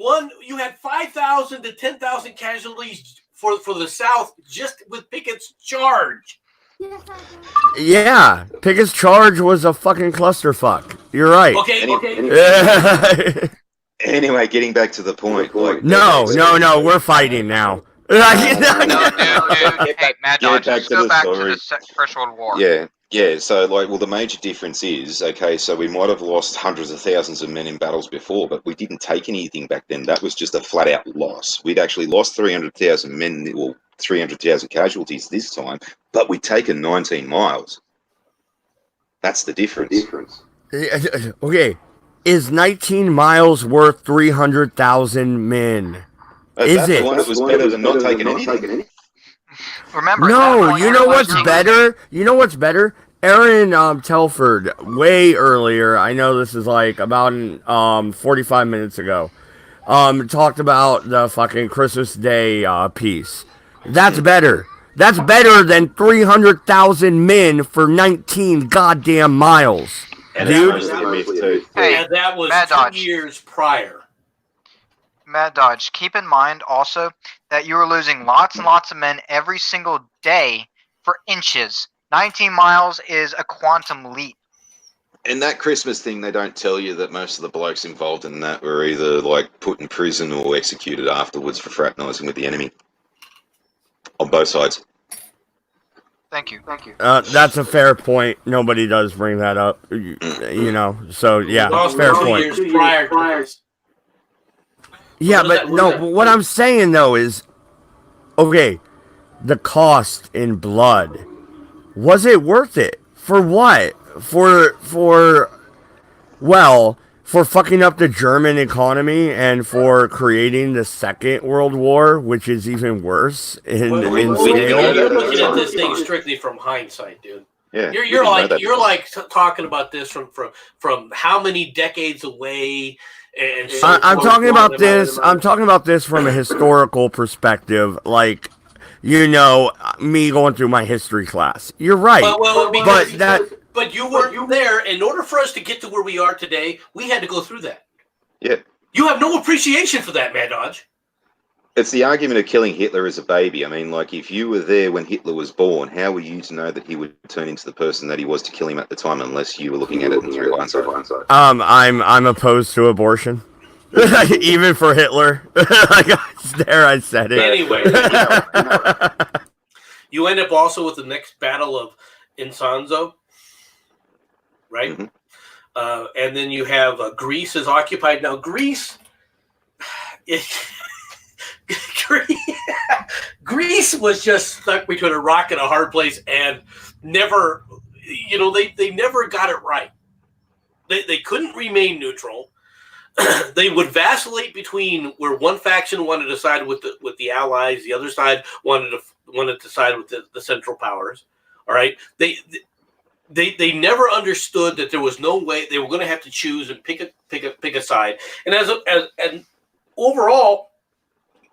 5,000 to 10,000 casualties for the South just with Pickett's charge. Yeah, Pickett's charge was a fucking clusterfuck. You're right. Okay. Anyway, getting back to the point. No, we're fighting now. Dude. Hey, Mad Dog, let's go back to the First World War. Yeah, so the major difference is, so we might have lost hundreds of thousands of men in battles before, but we didn't take anything back then. That was just a flat-out loss. We'd actually lost 300,000 men, or 300,000 casualties this time, but we'd taken 19 miles. That's the difference. Okay, is 19 miles worth 300,000 men? Is the it? one that was better than not taking anything? Remember, No, you know what's better? You know what's better? Aaron Telford, way earlier, I know this is like about 45 minutes ago, talked about the fucking Christmas Day piece. That's better. That's better than 300,000 men for 19 goddamn miles. And Dude. that was Mad 2 Dodge. years prior. Mad Dodge, keep in mind also that you were losing lots and lots of men every single day for inches. 19 miles is a quantum leap. And that Christmas thing, they don't tell you that most of the blokes involved in that were either like put in prison or executed afterwards for fraternising with the enemy. On both sides. Thank you. That's a fair point. Nobody does bring that up, you know. So yeah, fair point. 2 years prior to this. Yeah, but no. What I'm saying though is, okay, the cost in blood, was it worth it? For what? For fucking up the German economy and for creating the Second World War, which is even worse in You're scale. looking at this thing strictly from hindsight, dude. Yeah, You're like talking about this from how many decades away. And so I'm talking about this. I'm talking about this from a historical perspective, like, you know, me going through my history class. You're right, but you weren't there. In order for us to get to where we are today, we had to go through that. Yeah. You have no appreciation for that, Mad Dodge. It's the argument of killing Hitler as a baby. I mean, like, if you were there when Hitler was born, how were you to know that he would turn into the person that he was to kill him at the time, unless you were looking at it through hindsight? I'm opposed to abortion, even for Hitler. I said it. Anyway, you end up also with the next battle of Insanzo, right? Mm-hmm. And then you have Greece is occupied. Now, Greece was just stuck between a rock and a hard place and never, they never got it right. They couldn't remain neutral. They would vacillate between where one faction wanted to side with the Allies, the other side wanted to side with the Central Powers. All right, they never understood that there was no way they were going to have to choose and pick a side. And and overall,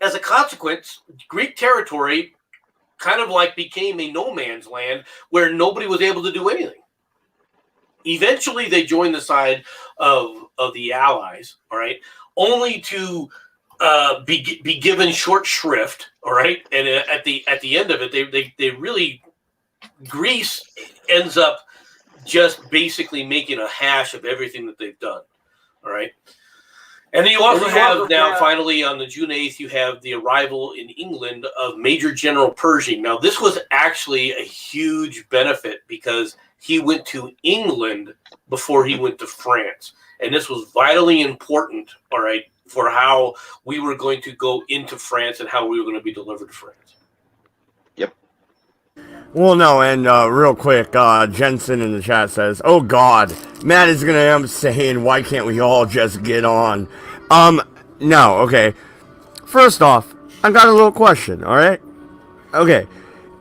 as a consequence, Greek territory kind of like became a no man's land where nobody was able to do anything. Eventually, they joined the side of the Allies, all right, only to be given short shrift, all right, and at the end of it, they really, Greece ends up just basically making a hash of everything that they've done, all right. And then you also have now, finally, on the June 8th, you have the arrival in England of Major General Pershing. Now, this was actually a huge benefit because he went to England before he went to France. And this was vitally important, all right, for how we were going to go into France and how we were going to be delivered to France. Yep. Well, no, and real quick, Jensen in the chat says, "Oh God, Matt is gonna end up saying, why can't we all just get on?" No, okay. First off, I got a little question, all right? Okay,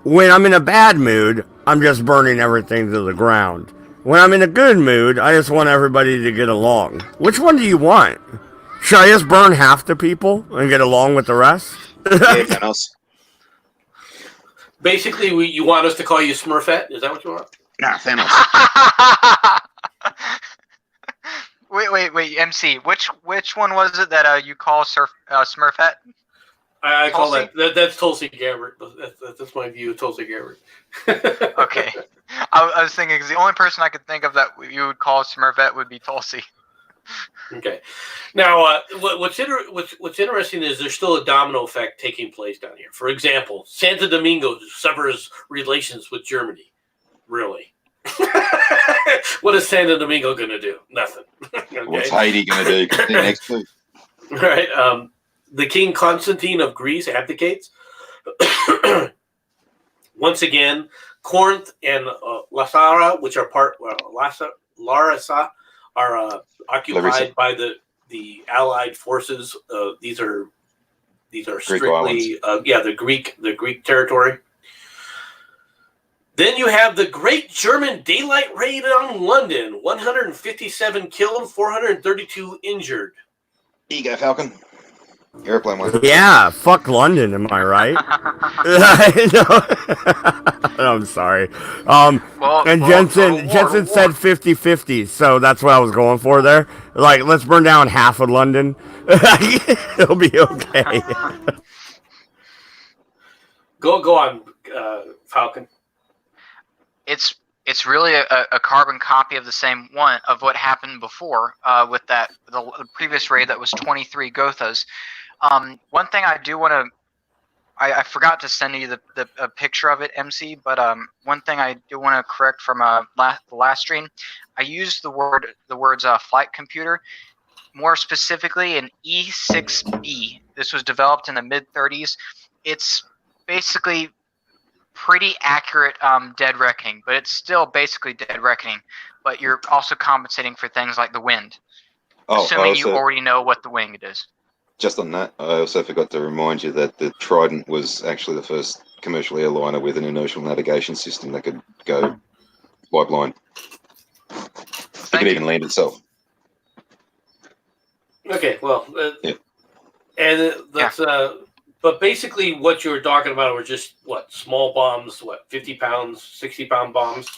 when I'm in a bad mood, I'm just burning everything to the ground. When I'm in a good mood, I just want everybody to get along. Which one do you want? Should I just burn half the people and get along with the rest? Yeah, Thanos. Basically, you want us to call you Smurfette? Is that what you want? Nah, Thanos. Wait, MC. Which one was it that you call Smurfette? I call that's Tulsi Gabbard. That's my view of Tulsi Gabbard. Okay. I was thinking, because the only person I could think of that you would call Smurfette would be Tulsi. Okay. Now, what's interesting is there's still a domino effect taking place down here. For example, Santo Domingo severs relations with Germany. Really? What is Santo Domingo going to do? Nothing. Okay? What's Haiti going to do? Next week. Right. The King Constantine of Greece abdicates. Once again, Corinth and Larissa, which are Larissa, are occupied by the Allied forces. These are These are Greek strictly, the Greek territory. Then you have the Great German Daylight Raid on London. 157 killed, 432 injured. Here you go, Falcon. Airplane one. Yeah, fuck London, am I right? I'm sorry. And Jensen said 50-50, so that's what I was going for there. Like, let's burn down half of London. It'll be okay. Go on, Falcon. It's really a carbon copy of the same one of what happened before with the previous raid that was 23 Gothas. One thing I do want to, I forgot to send you a picture of it, MC, but one thing I do want to correct from the last stream, I used the words flight computer, more specifically an E6B. This was developed in the mid-30s. It's basically pretty accurate dead reckoning, but it's still basically dead reckoning. But you're also compensating for things like the wind, assuming you already know what the wind is. Just on that, I also forgot to remind you that the Trident was actually the first commercial airliner with an inertial navigation system that could go fly blind. It could even land itself. Okay, well, and that's but basically what you were talking about were just small bombs, 50 pounds, 60-pound bombs.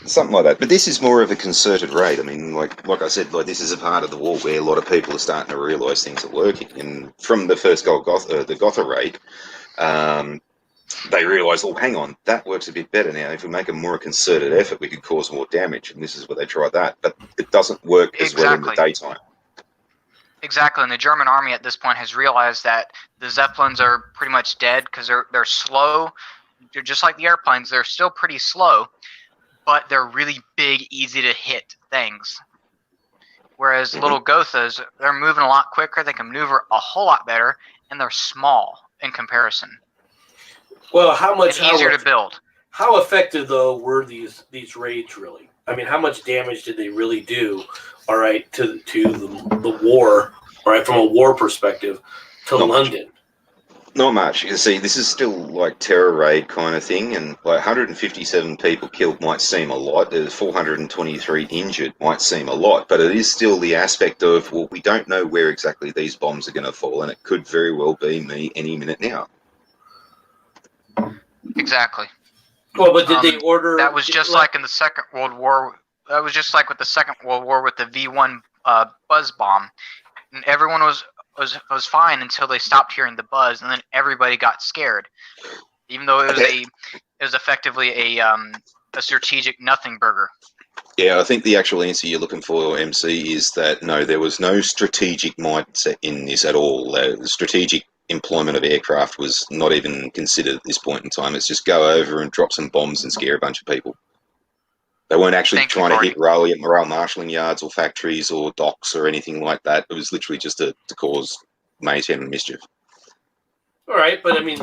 Something like that. But this is more of a concerted raid. I mean, like I said, this is a part of the war where a lot of people are starting to realise things are working. And from the first the Gotha raid, they realised, hang on, that works a bit better now. If we make a more concerted effort, we could cause more damage. And this is where they tried that. But it doesn't work as well in the daytime. Exactly, and the German army at this point has realized that the Zeppelins are pretty much dead because they're slow. They're just like the airplanes. They're still pretty slow, but they're really big, easy to hit things. Whereas little Gothas, they're moving a lot quicker. They can maneuver a whole lot better, and they're small in comparison. Well, easier to build. How effective though were these raids really? I mean, how much damage did they really do? All right, to the war. All right, from a war perspective, to London. Not much. You see, this is still like terror raid kind of thing, and 157 people killed might seem a lot. 423 injured might seem a lot, but it is still the aspect of, we don't know where exactly these bombs are going to fall, and it could very well be me any minute now. Exactly. Well, but did they order? That was just like in the Second World War. That was just like with the Second World War with the V1 buzz bomb, and everyone was fine until they stopped hearing the buzz, and then everybody got scared, even though it was effectively a strategic nothing burger. Yeah, I think the actual answer you're looking for, MC, is that no, there was no strategic mindset in this at all. The strategic employment of aircraft was not even considered at this point in time. It's just go over and drop some bombs and scare a bunch of people. They weren't actually trying to hit morale marshalling yards or factories or docks or anything like that. It was literally just to cause mayhem and mischief. All right, but I mean,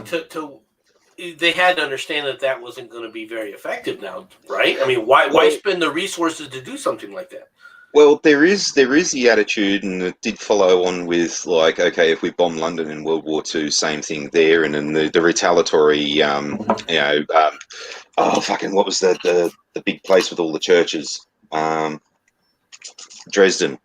they had to understand that wasn't going to be very effective now, right? I mean, why spend the resources to do something like that? Well, there is the attitude, and it did follow on with okay, if we bomb London in World War II, same thing there, and then the retaliatory, what was the big place with all the churches, Dresden,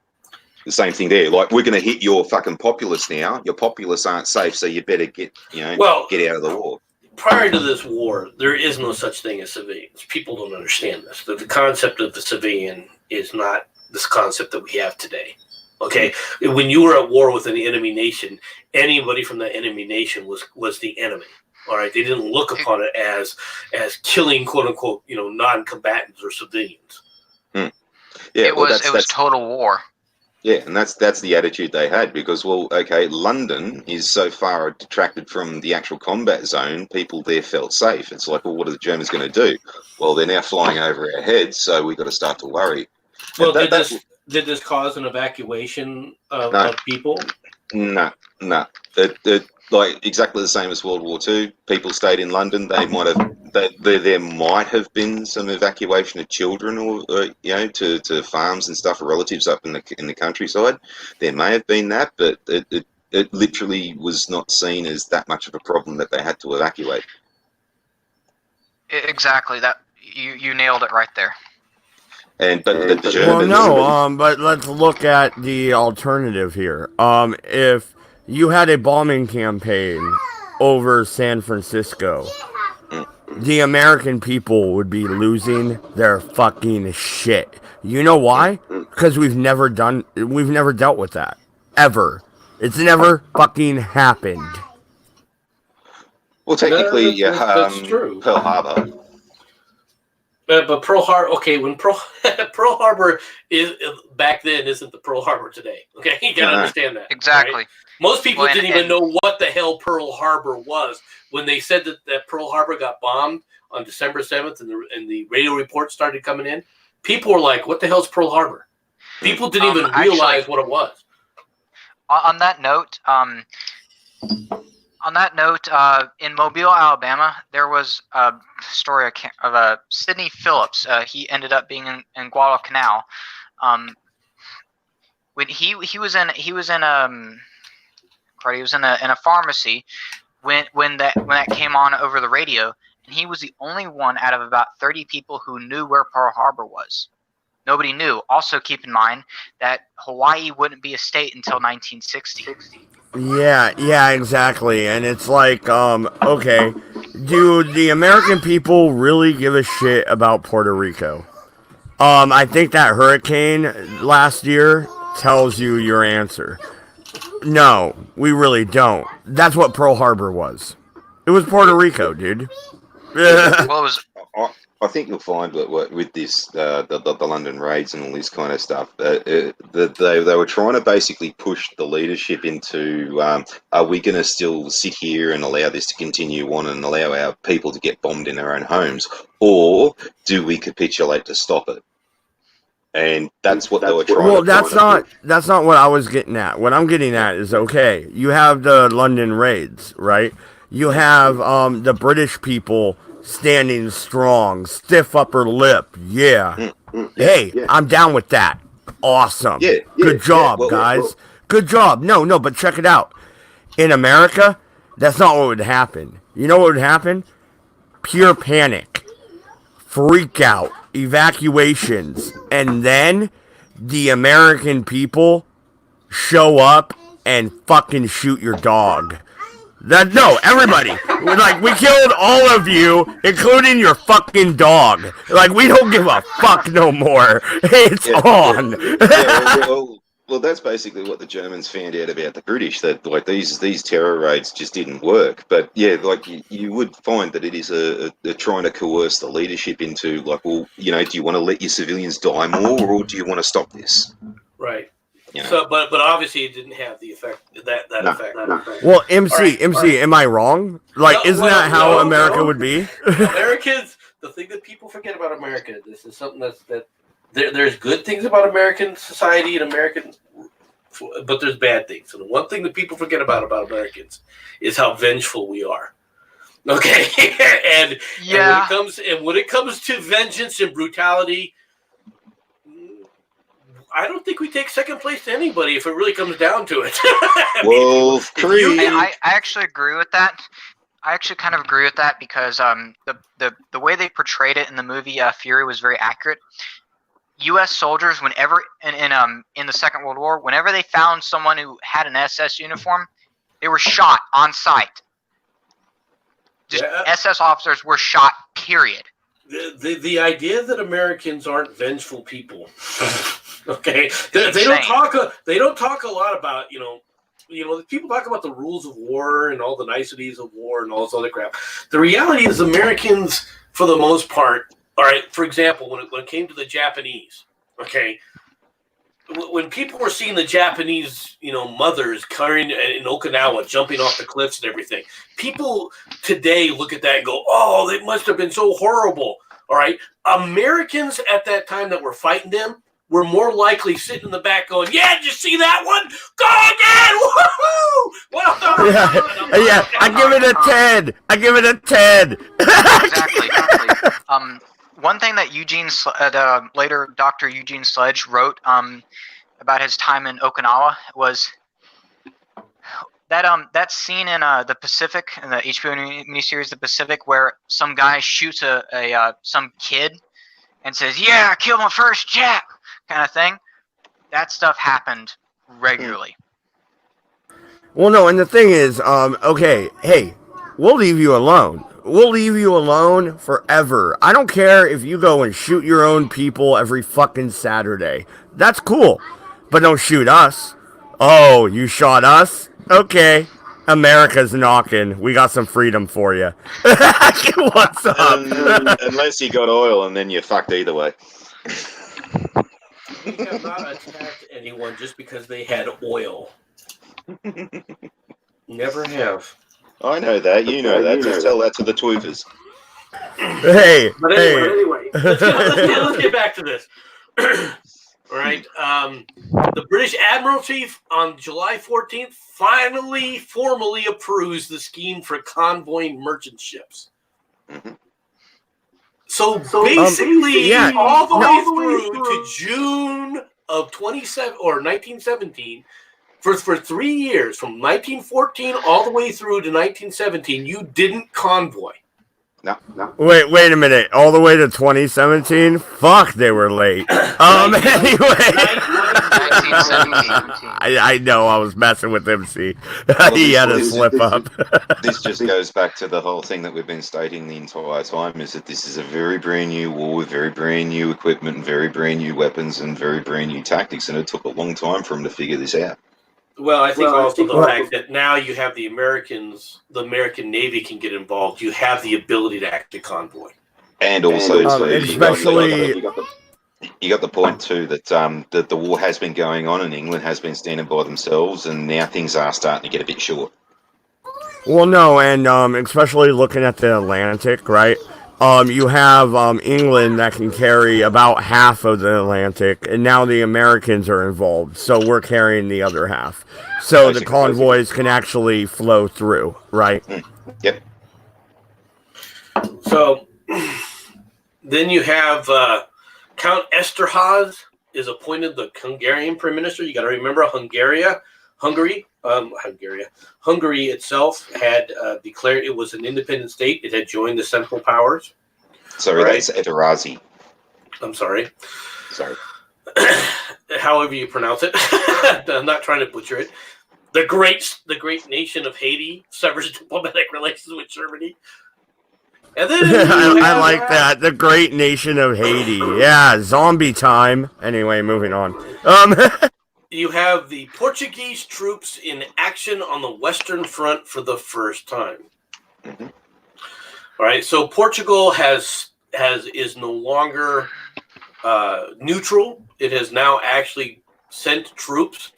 the same thing there. We're going to hit your fucking populace now. Your populace aren't safe, so you better get out of the war. Prior to this war, there is no such thing as civilians. People don't understand this. That the concept of the civilian is not this concept that we have today. Okay, when you were at war with an enemy nation, anybody from that enemy nation was the enemy. All right, they didn't look upon it as killing, quote unquote, non-combatants or civilians. Yeah, it was total war. Yeah, and that's the attitude they had because, London is so far detracted from the actual combat zone, people there felt safe. It's like, what are the Germans going to do? Well, they're now flying over our heads, so we've got to start to worry. Well, did this cause an evacuation of people? No. Exactly the same as World War II. People stayed in London. There might have been some evacuation of children, or to farms and stuff, or relatives up in the countryside. There may have been that, but it it literally was not seen as that much of a problem that they had to evacuate. Exactly. That you nailed it right there. But the Well, Germans. no, but let's look at the alternative here. If you had a bombing campaign over San Francisco, the American people would be losing their fucking shit. You know why? Because we've never dealt with that. Ever. It's never fucking happened. Well, technically, that's true. Pearl Harbor. But Pearl Harbor, okay, when Pearl Harbor is back then isn't the Pearl Harbor today. Okay, you gotta understand that. Exactly. Right? Most people didn't even know what the hell Pearl Harbor was when they said that Pearl Harbor got bombed on December 7th, and the radio reports started coming in. People were like, "What the hell's Pearl Harbor?" People didn't even realize what it was. On that note, in Mobile, Alabama, there was a story of Sidney Phillips. He ended up being in Guadalcanal. When he was in a pharmacy when that came on over the radio, and he was the only one out of about 30 people who knew where Pearl Harbor was. Nobody knew. Also, keep in mind that Hawaii wouldn't be a state until 1960. Yeah, exactly. And it's like, okay, do the American people really give a shit about Puerto Rico? I think that hurricane last year tells you your answer. No, we really don't. That's what Pearl Harbor was. It was Puerto Rico, dude. Well, it was. I think you'll find with this the London raids and all this kind of stuff that they were trying to basically push the leadership into are we going to still sit here and allow this to continue on and allow our people to get bombed in their own homes, or do we capitulate to stop it? And that's what they were trying. Well, that's not what I was getting at. What I'm getting at is, okay, you have the London raids, right? You have the British people standing strong, stiff upper lip. Yeah. Hey, I'm down with that. Awesome. Good job, guys. Good job. No, but check it out. In America, that's not what would happen. You know what would happen? Pure panic, freak out, evacuations, and then the American people show up and fucking shoot your dog. Everybody. We killed all of you, including your fucking dog. We don't give a fuck no more. It's on. Well, that's basically what the Germans found out about the British, that these terror raids just didn't work. But yeah, you would find that it is a trying to coerce the leadership into do you want to let your civilians die more, or do you want to stop this? Right. You know? So, but obviously it didn't have the effect that effect. Well, MC, am I wrong? Isn't that how America would be? Americans, the thing that people forget about America, this is something that there's good things about American society and but there's bad things. And the one thing that people forget about Americans is how vengeful we are. Okay, and when it comes to vengeance and brutality, I don't think we take second place to anybody if it really comes down to it. I actually agree with that. I actually kind of agree with that because the way they portrayed it in the movie Fury was very accurate. U.S. soldiers, whenever in the Second World War, whenever they found someone who had an SS uniform, they were shot on sight. SS officers were shot. Period. The idea that Americans aren't vengeful people. Okay, they don't talk a lot about people talk about the rules of war and all the niceties of war and all this other crap. The reality is Americans, for the most part, all right. For example, when it came to the Japanese, okay, when people were seeing the Japanese, mothers carrying in Okinawa, jumping off the cliffs and everything, people today look at that and go, "Oh, they must have been so horrible." All right, Americans at that time that were fighting them were more likely sitting in the back going, "Yeah, did you see that one? Go again! Woohoo!" Well, yeah, I give it a 10. Exactly. One thing that later Dr. Eugene Sledge wrote about his time in Okinawa was that scene in the Pacific, in the HBO miniseries The Pacific, where some guy shoots some kid and says, "Yeah, I killed my first Jap," kind of thing. That stuff happened regularly. Well, no, and the thing is, okay, hey, we'll leave you alone. We'll leave you alone forever. I don't care if you go and shoot your own people every fucking Saturday. That's cool. But don't shoot us. Oh, you shot us? Okay. America's knocking. We got some freedom for you. What's up? Unless you got oil, and then you're fucked either way. We have not attacked anyone just because they had oil. Never have. I know that. You know that. Just tell that to the tweeters. Hey, But anyway, let's get back to this. All right. The British Admiralty on July 14th finally formally approves the scheme for convoying merchant ships. Mm-hmm. So basically, yeah, all the way through to June of 1917, for 3 years, from 1914 all the way through to 1917, you didn't convoy. No. Wait a minute. All the way to 2017? Fuck, they were late. Anyway. 1917. I know, I was messing with him, see. He had a slip up. This just goes back to the whole thing that we've been stating the entire time, is that this is a very brand new war with very brand new equipment, and very brand new weapons, and very brand new tactics, and it took a long time for them to figure this out. Well, I think also the fact that now you have the American Navy can get involved. You have the ability to act a convoy. And also, especially... You got the point too that that the war has been going on and England has been standing by themselves, and now things are starting to get a bit short. Well, no, and especially looking at the Atlantic, right? You have England that can carry about half of the Atlantic, and now the Americans are involved, so we're carrying the other half. So the convoys can actually flow through, right? Yep. So then you have Count Esterházy is appointed the Hungarian Prime Minister. You got to remember Hungary itself had declared it was an independent state. It had joined the Central Powers. Sorry, right? That's Esterházy. I'm sorry. Sorry. However you pronounce it. I'm not trying to butcher it. The great nation of Haiti severs diplomatic relations with Germany. And then I like that. The great nation of Haiti. Yeah, zombie time. Anyway, moving on. You have the Portuguese troops in action on the Western Front for the first time. Mm-hmm. All right, so Portugal is no longer neutral. It has now actually sent troops.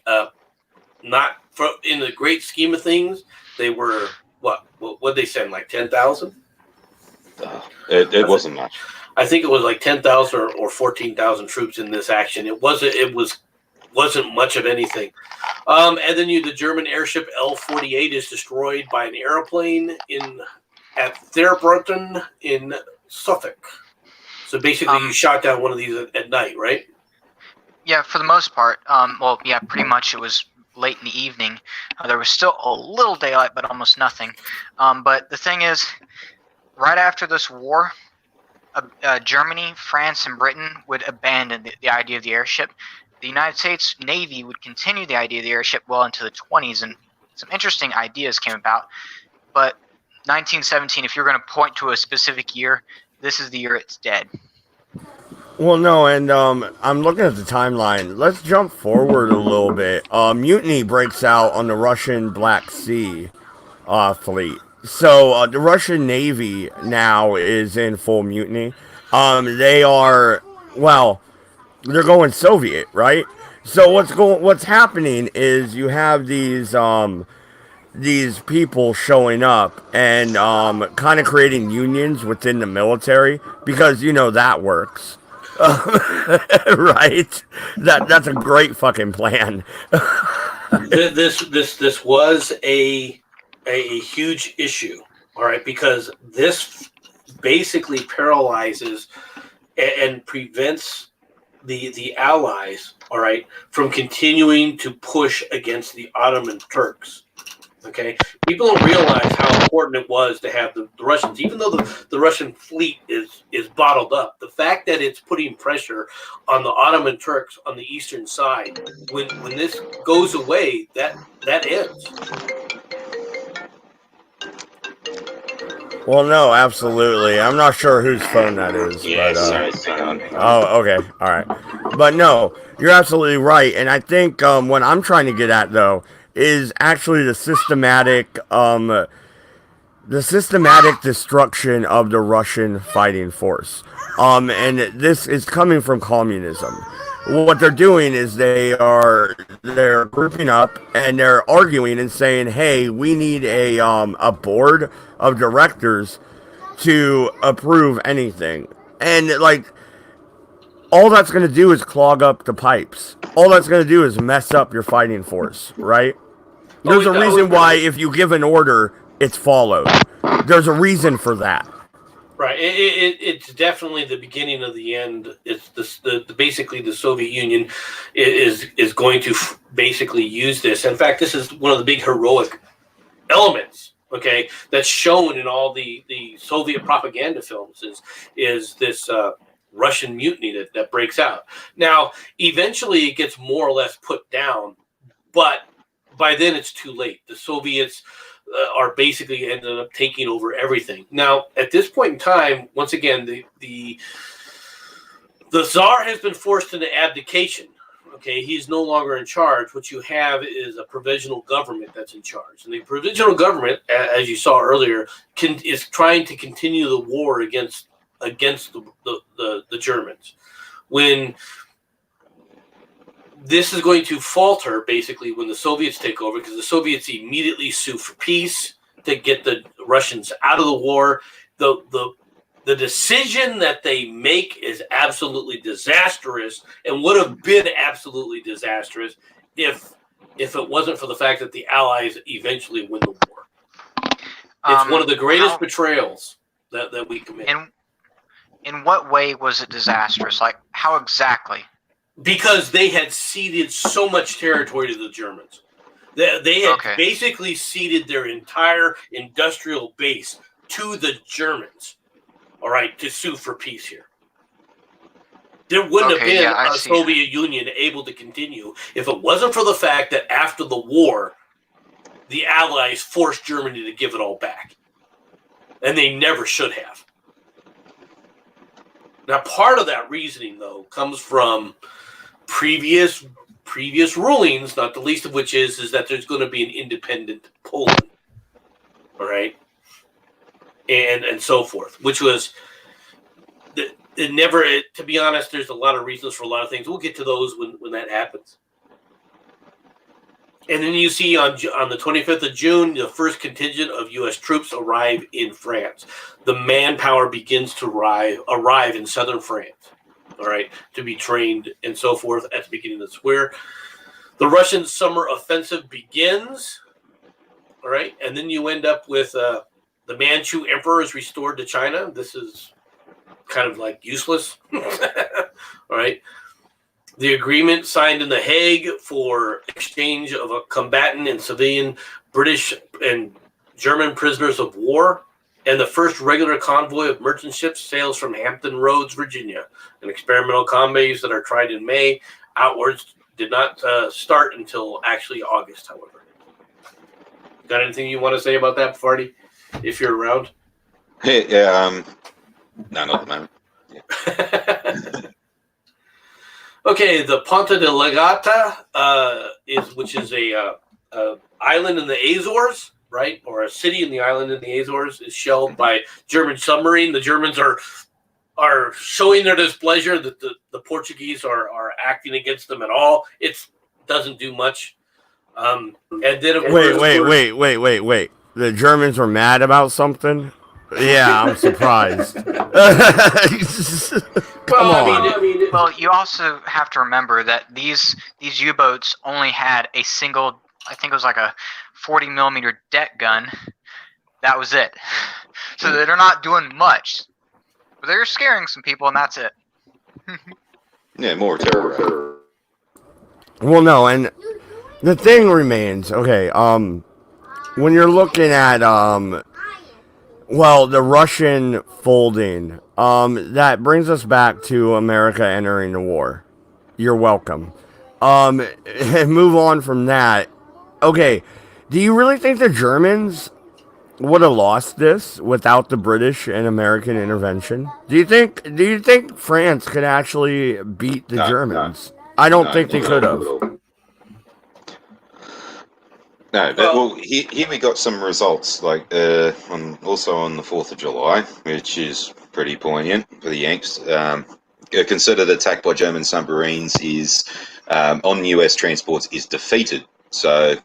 Not in the great scheme of things, they were what they send, like 10,000. It wasn't much. I think it was like 10,000 or 14,000 troops in this action. It wasn't much of anything. And then the German airship L-48 is destroyed by an airplane at Therbrutten in Suffolk. So basically, you shot down one of these at night, right? Yeah, for the most part. Well, yeah, pretty much it was late in the evening. There was still a little daylight, but almost nothing. But the thing is, right after this war, Germany, France, and Britain would abandon the idea of the airship. The United States Navy would continue the idea of the airship well into the 20s, and some interesting ideas came about. But 1917, if you're going to point to a specific year, this is the year it's dead. Well, no, and I'm looking at the timeline. Let's jump forward a little bit. Mutiny breaks out on the Russian Black Sea fleet. So the Russian Navy now is in full mutiny. They are, well, they're going Soviet, right? So what's happening is you have these people showing up and kind of creating unions within the military, because that works. Right? That's a great fucking plan. This was a huge issue, all right, because this basically paralyzes and prevents the Allies, all right, from continuing to push against the Ottoman Turks, Okay, people don't realize how important it was to have the Russians, even though the Russian fleet is bottled up. The fact that it's putting pressure on the Ottoman Turks on the eastern side, when this goes away, that ends. Well, no, absolutely. I'm not sure whose phone that is. Yeah, but, sorry, hang on. Oh, okay. All right. But no, you're absolutely right. And I think what I'm trying to get at, though, is actually the systematic destruction of the Russian fighting force. And this is coming from communism. What they're doing is they're grouping up and they're arguing and saying, "Hey, we need a board of directors to approve anything." And like all that's going to do is clog up the pipes. All that's going to do is mess up your fighting force, right? There's a reason why if you give an order, it's followed. There's a reason for that. Right. It's definitely the beginning of the end. It's basically the Soviet Union is going to basically use this. In fact, this is one of the big heroic elements, okay, that's shown in all the Soviet propaganda films is this Russian mutiny that breaks out. Now, eventually it gets more or less put down, but by then it's too late. The Soviets are basically ended up taking over everything. Now, at this point in time, once again, the Tsar has been forced into abdication. Okay, he's no longer in charge. What you have is a provisional government that's in charge, and the provisional government, as you saw earlier, is trying to continue the war against the Germans. When this is going to falter, basically, when the Soviets take over, because the Soviets immediately sue for peace to get the Russians out of the war. The decision that they make is absolutely disastrous and would have been absolutely disastrous if it wasn't for the fact that the Allies eventually win the war. It's one of the greatest betrayals that we commit. In what way was it disastrous? Like, how exactly? Because they had ceded so much territory to the Germans. They had basically ceded their entire industrial base to the Germans, all right, to sue for peace here. There wouldn't have been a Soviet Union able to continue if it wasn't for the fact that after the war, the Allies forced Germany to give it all back. And they never should have. Now, part of that reasoning, though, comes from previous rulings, not the least of which is that there's going to be an independent Poland, all right, and so forth, which was it never. To be honest, there's a lot of reasons for a lot of things. We'll get to those when that happens. And then you see on the 25th of June, the first contingent of U.S. troops arrive in France. The manpower begins to arrive in southern France. All right, to be trained and so forth at the beginning of this war. The Russian summer offensive begins, all right, and then you end up with the Manchu emperor is restored to China. This is kind of like useless, all right. The agreement signed in The Hague for exchange of a combatant and civilian British and German prisoners of war. And the first regular convoy of merchant ships sails from Hampton Roads, Virginia. And experimental convoys that are tried in May outwards did not start until actually August, however. Got anything you want to say about that, Farty, if you're around? Hey, no, not at the moment. Yeah. Okay, the Ponta de Legata which is a island in the Azores, right, or a city in the island in the Azores, is shelled by German submarine. The Germans are showing their displeasure that the Portuguese are acting against them at all. It doesn't do much. And then wait. The Germans were mad about something? Yeah, I'm surprised. Come on. Well, you also have to remember that these U-boats only had a single, I think it was like a 40 millimeter deck gun. That was it. So they're not doing much. But they're scaring some people, and that's it. Yeah, more terror. Well, no, and the thing remains, okay, when you're looking at well, the Russian folding, that brings us back to America entering the war. You're welcome. And move on from that. Okay, do you really think the Germans would have lost this without the British and American intervention? Do you think France could actually beat the No, Germans? I don't no, think they not at could all. have. No, but, well, here we got some results, like also on the 4th of July, which is pretty poignant for the Yanks. A considered attack by German submarines is on US transports is defeated. So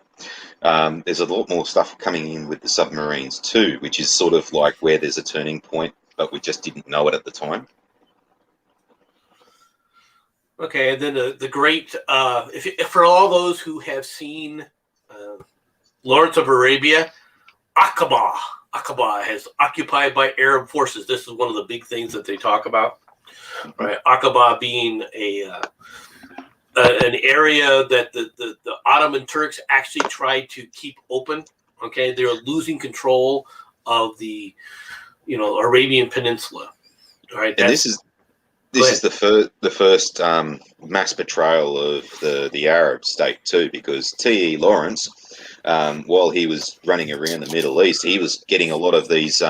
there's a lot more stuff coming in with the submarines too, which is sort of like where there's a turning point, but we just didn't know it at the time. Okay, and then the great, if for all those who have seen Lawrence of Arabia, Aqaba has occupied by Arab forces. This is one of the big things that they talk about, right? Aqaba being an area that the Ottoman Turks actually tried to keep open. Okay, they're losing control of the Arabian Peninsula. All right, and this is the first mass betrayal of the Arab state too, because T.E. Lawrence, while he was running around the Middle East, he was getting a lot of these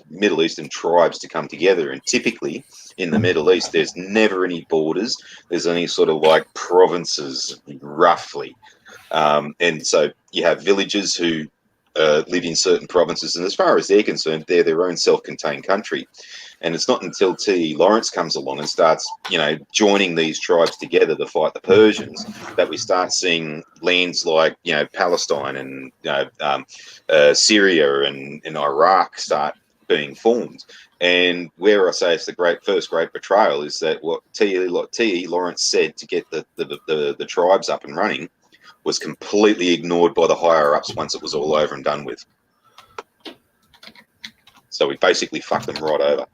Middle Eastern tribes to come together. And typically in the Middle East, there's never any borders. There's only sort of like provinces, roughly. And so you have villages who live in certain provinces, and as far as they're concerned, they're their own self-contained country. And it's not until T.E. Lawrence comes along and starts, joining these tribes together to fight the Persians that we start seeing lands like, Palestine and Syria and Iraq start being formed. And where I say it's the first great betrayal is that what T.E. Lawrence said to get the tribes up and running was completely ignored by the higher-ups once it was all over and done with. So we basically fucked them right over.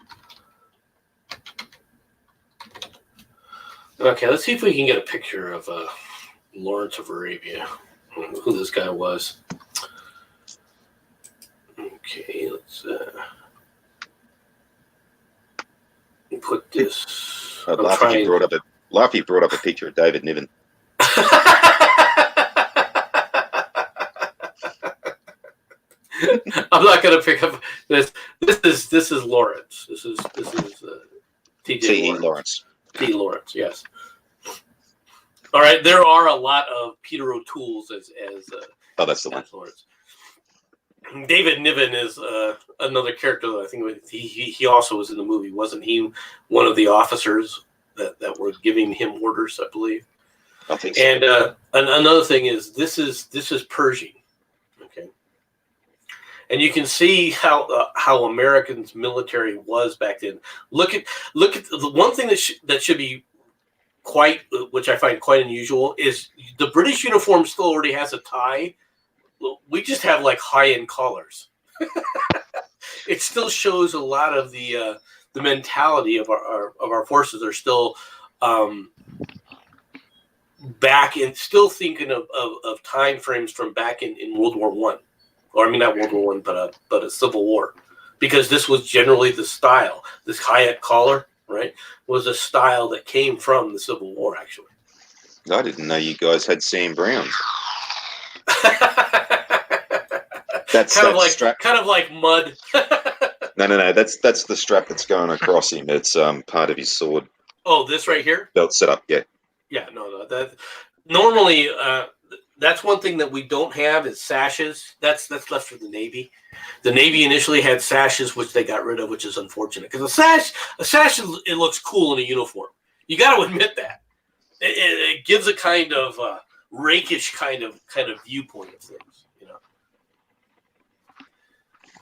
Okay, let's see if we can get a picture of Lawrence of Arabia, who this guy was. Okay, let's put this. I'd laugh if you brought up a picture of David Niven. I'm not going to pick up this. This is Lawrence. This is T.E. Lawrence. T. Lawrence, yes. All right, there are a lot of Peter O'Toole's as that's the one. Lawrence. David Niven is another character that I think he also was in the movie. Wasn't he one of the officers that were giving him orders, I believe? I think so. And another thing is this is Pershing, okay? And you can see how Americans' military was back then. Look at the one thing that should be which I find quite unusual, is the British uniform still already has a tie. We just have like high-end collars. It still shows a lot of the mentality of our forces are still back in, still thinking of time frames from back in World War One, or I mean not World War One, but a Civil War, because this was generally the style. This high-end collar, right, was a style that came from the Civil War, actually. I didn't know you guys had Sam Browns. That's kind of like mud. No. That's the strap that's going across him. It's part of his sword. Oh, this right here? Belt setup, yeah. Yeah, no. That normally that's one thing that we don't have is sashes. That's left for the Navy. The Navy initially had sashes, which they got rid of, which is unfortunate, because a sash it looks cool in a uniform. You got to admit that. It gives a kind of rakish kind of viewpoint of things, you know.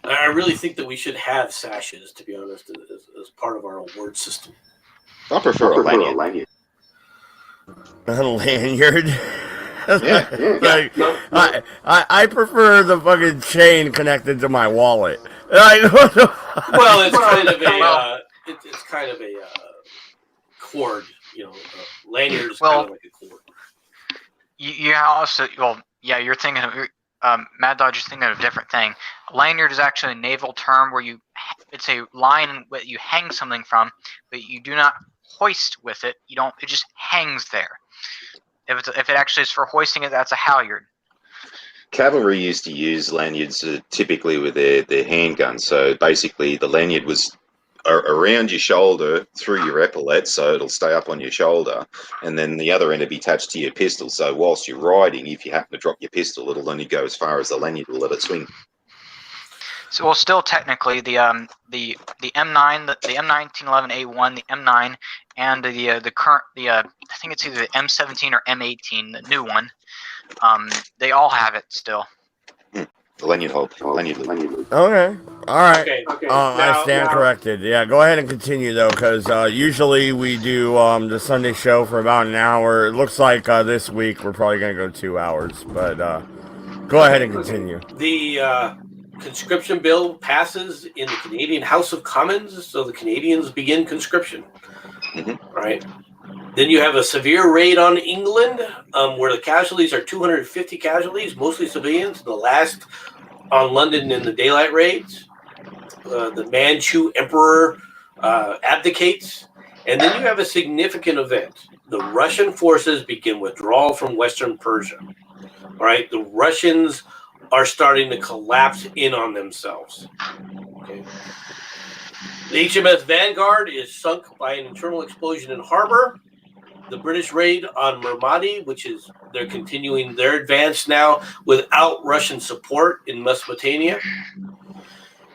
I really think that we should have sashes, to be honest, as part of our award system. I prefer a lanyard. A lanyard. Yeah. I prefer the fucking chain connected to my wallet. Well, it's kind of a cord, you know. Lanyard is kind of like a cord. You also, well, Yeah, you're thinking of Mad Dodge is thinking of a different thing. A lanyard is actually a naval term where it's a line that you hang something from, but you do not hoist with it. You don't. It just hangs there. If it actually is for hoisting it, that's a halyard. Cavalry used to use lanyards typically with their handguns. So basically, the lanyard was around your shoulder through your epaulette, so it'll stay up on your shoulder, and then the other end will be attached to your pistol. So whilst you're riding, if you happen to drop your pistol, it'll only go as far as the lanyard will let it swing. So, well, still technically the M9, the M1911A1, the M9, and the current I think it's either the M17 or M18, the new one. They all have it still. The lanyard hold. Lanyard. Okay. All right. Okay. I stand corrected. Yeah, go ahead and continue, though, because usually we do the Sunday show for about an hour. It looks like this week we're probably going to go 2 hours, but go ahead and continue. The conscription bill passes in the Canadian House of Commons, so the Canadians begin conscription. Right? Then you have a severe raid on England, where the casualties are 250 casualties, mostly civilians. The last on London in the daylight raids. The Manchu emperor abdicates. And then you have a significant event. The Russian forces begin withdrawal from Western Persia. All right, the Russians are starting to collapse in on themselves. Okay. The HMS Vanguard is sunk by an internal explosion in harbor. The British raid on Mermadi, which is they're continuing their advance now without Russian support in Mesopotamia.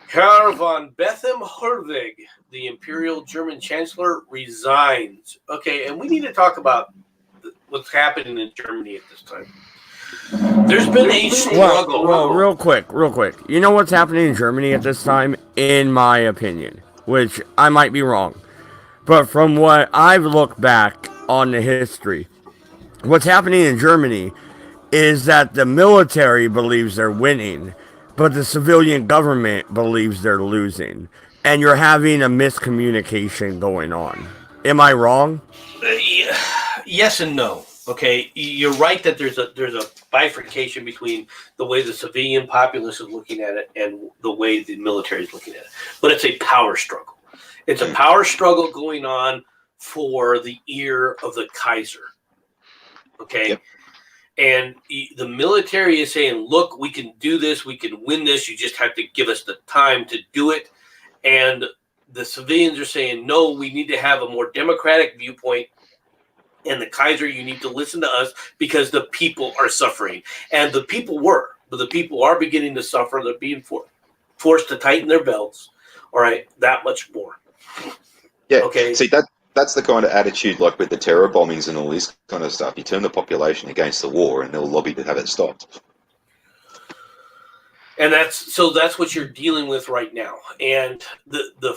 Karl von Bethem-Herweg, the Imperial German Chancellor, resigns. Okay, and we need to talk about what's happening in Germany at this time. There's been a struggle. Well, real quick. You know what's happening in Germany at this time, in my opinion, which I might be wrong. But from what I've looked back on the history, what's happening in Germany is that the military believes they're winning, but the civilian government believes they're losing. And you're having a miscommunication going on. Am I wrong? Yes and no. Okay, you're right that there's a bifurcation between the way the civilian populace is looking at it and the way the military is looking at it. But it's a power struggle. It's a power struggle going on for the ear of the Kaiser. Okay? Yep. And the military is saying, look, we can do this. We can win this. You just have to give us the time to do it. And the civilians are saying, no, we need to have a more democratic viewpoint. And the Kaiser, you need to listen to us because the people are suffering. And the people were. But the people are beginning to suffer. They're being forced to tighten their belts. All right, that much more. Yeah, okay. See, that's the kind of attitude, like with the terror bombings and all this kind of stuff. You turn the population against the war and they'll lobby to have it stopped. And that's what you're dealing with right now. And the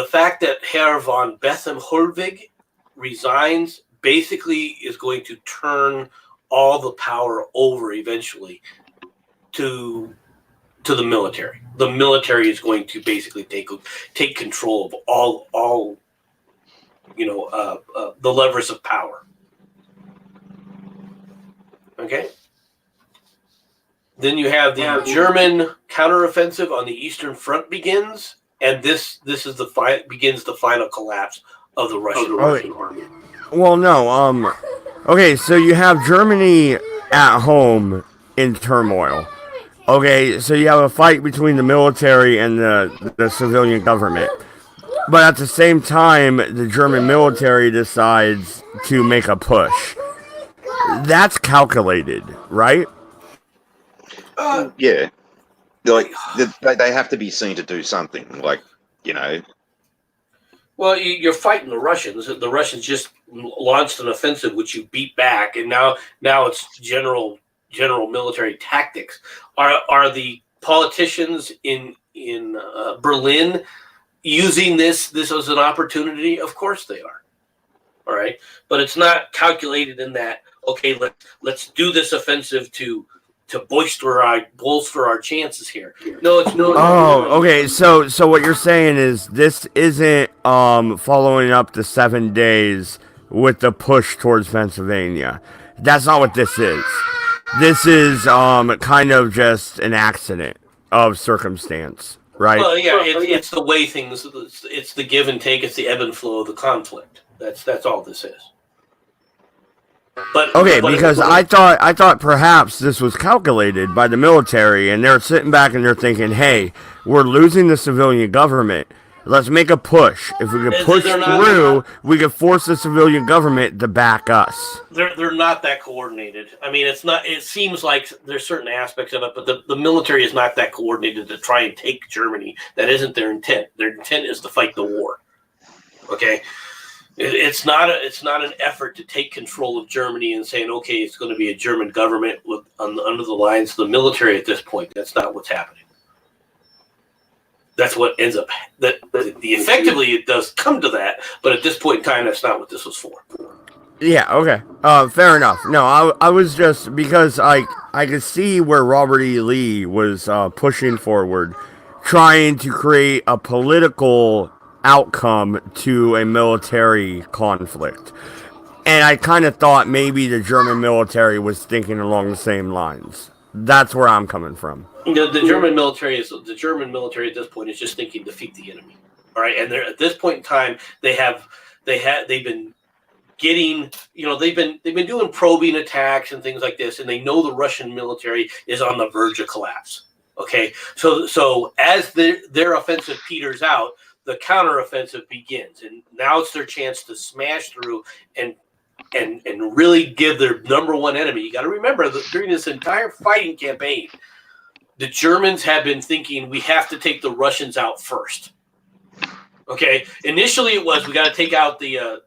fact that Herr von Bethem-Herweg resigns basically is going to turn all the power over eventually to the military. The military is going to basically take control of all the levers of power. Okay. Then you have the German counteroffensive on the Eastern Front begins, and this is begins the final collapse of the Russian army. Well, no. Okay, so you have Germany at home in turmoil. Okay, so you have a fight between the military and the civilian government. But at the same time, the German military decides to make a push. That's calculated, right? Yeah. Like, they have to be seen to do something, like, you know. Well, you're fighting the Russians. The Russians just launched an offensive, which you beat back, and now it's general military tactics. Are the politicians in Berlin using this as an opportunity? Of course they are. All right, but it's not calculated in that. Okay, let's do this offensive to bolster our chances here. No, it's no. Okay. So what you're saying is this isn't following up the 7 days with the push towards Pennsylvania. That's not what this is. this is kind of just an accident of circumstance, right? Well, yeah, it's the way things. It's the give and take. It's the ebb and flow of the conflict. That's all this is. But okay, because I thought perhaps this was calculated by the military, and they're sitting back and they're thinking, "Hey, we're losing the civilian government. Let's make a push. If we can push through, we can force the civilian government to back us." They're not that coordinated. I mean, it's not. It seems like there's certain aspects of it, but the military is not that coordinated to try and take Germany. That isn't their intent. Their intent is to fight the war. Okay. It's not an effort to take control of Germany and saying, okay, it's going to be a German government under the lines of the military at this point. That's not what's happening. That's what ends up effectively it does come to that, but at this point in time, that's not what this was for. Yeah, okay. Fair enough. No, I was just because I could see where Robert E. Lee was pushing forward, trying to create a political outcome to a military conflict. And I kind of thought maybe the German military was thinking along the same lines. That's where I'm coming from. The German military at this point is just thinking defeat the enemy. All right, and they're at this point in time they've been getting, they've been doing probing attacks and things like this, and they know the Russian military is on the verge of collapse. Okay, so as their offensive peters out, the counteroffensive begins, and now it's their chance to smash through and really give their number one enemy. You got to remember that during this entire fighting campaign, the Germans have been thinking we have to take the Russians out first. Okay, initially it was we got to take out the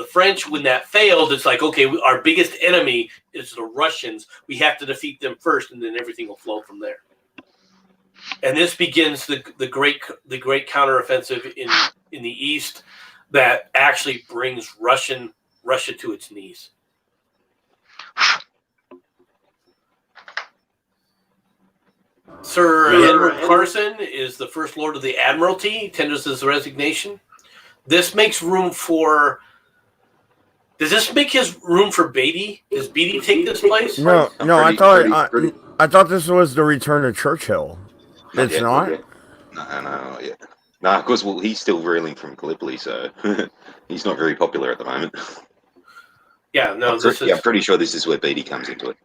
French. When that failed, it's like, okay, our biggest enemy is the Russians. We have to defeat them first, and then everything will flow from there. And this begins the great counteroffensive in the east that actually brings Russia to its knees. Sir Edward Carson is the First Lord of the Admiralty, tenders his resignation. This makes room for. Does this make his room for Beatty? Does Beatty take this place? No. I thought this was the return of Churchill. It's not. No, yeah. No, because he's still reeling from Gallipoli, so he's not very popular at the moment. Yeah, no. I'm pretty sure this is where Beatty comes into it.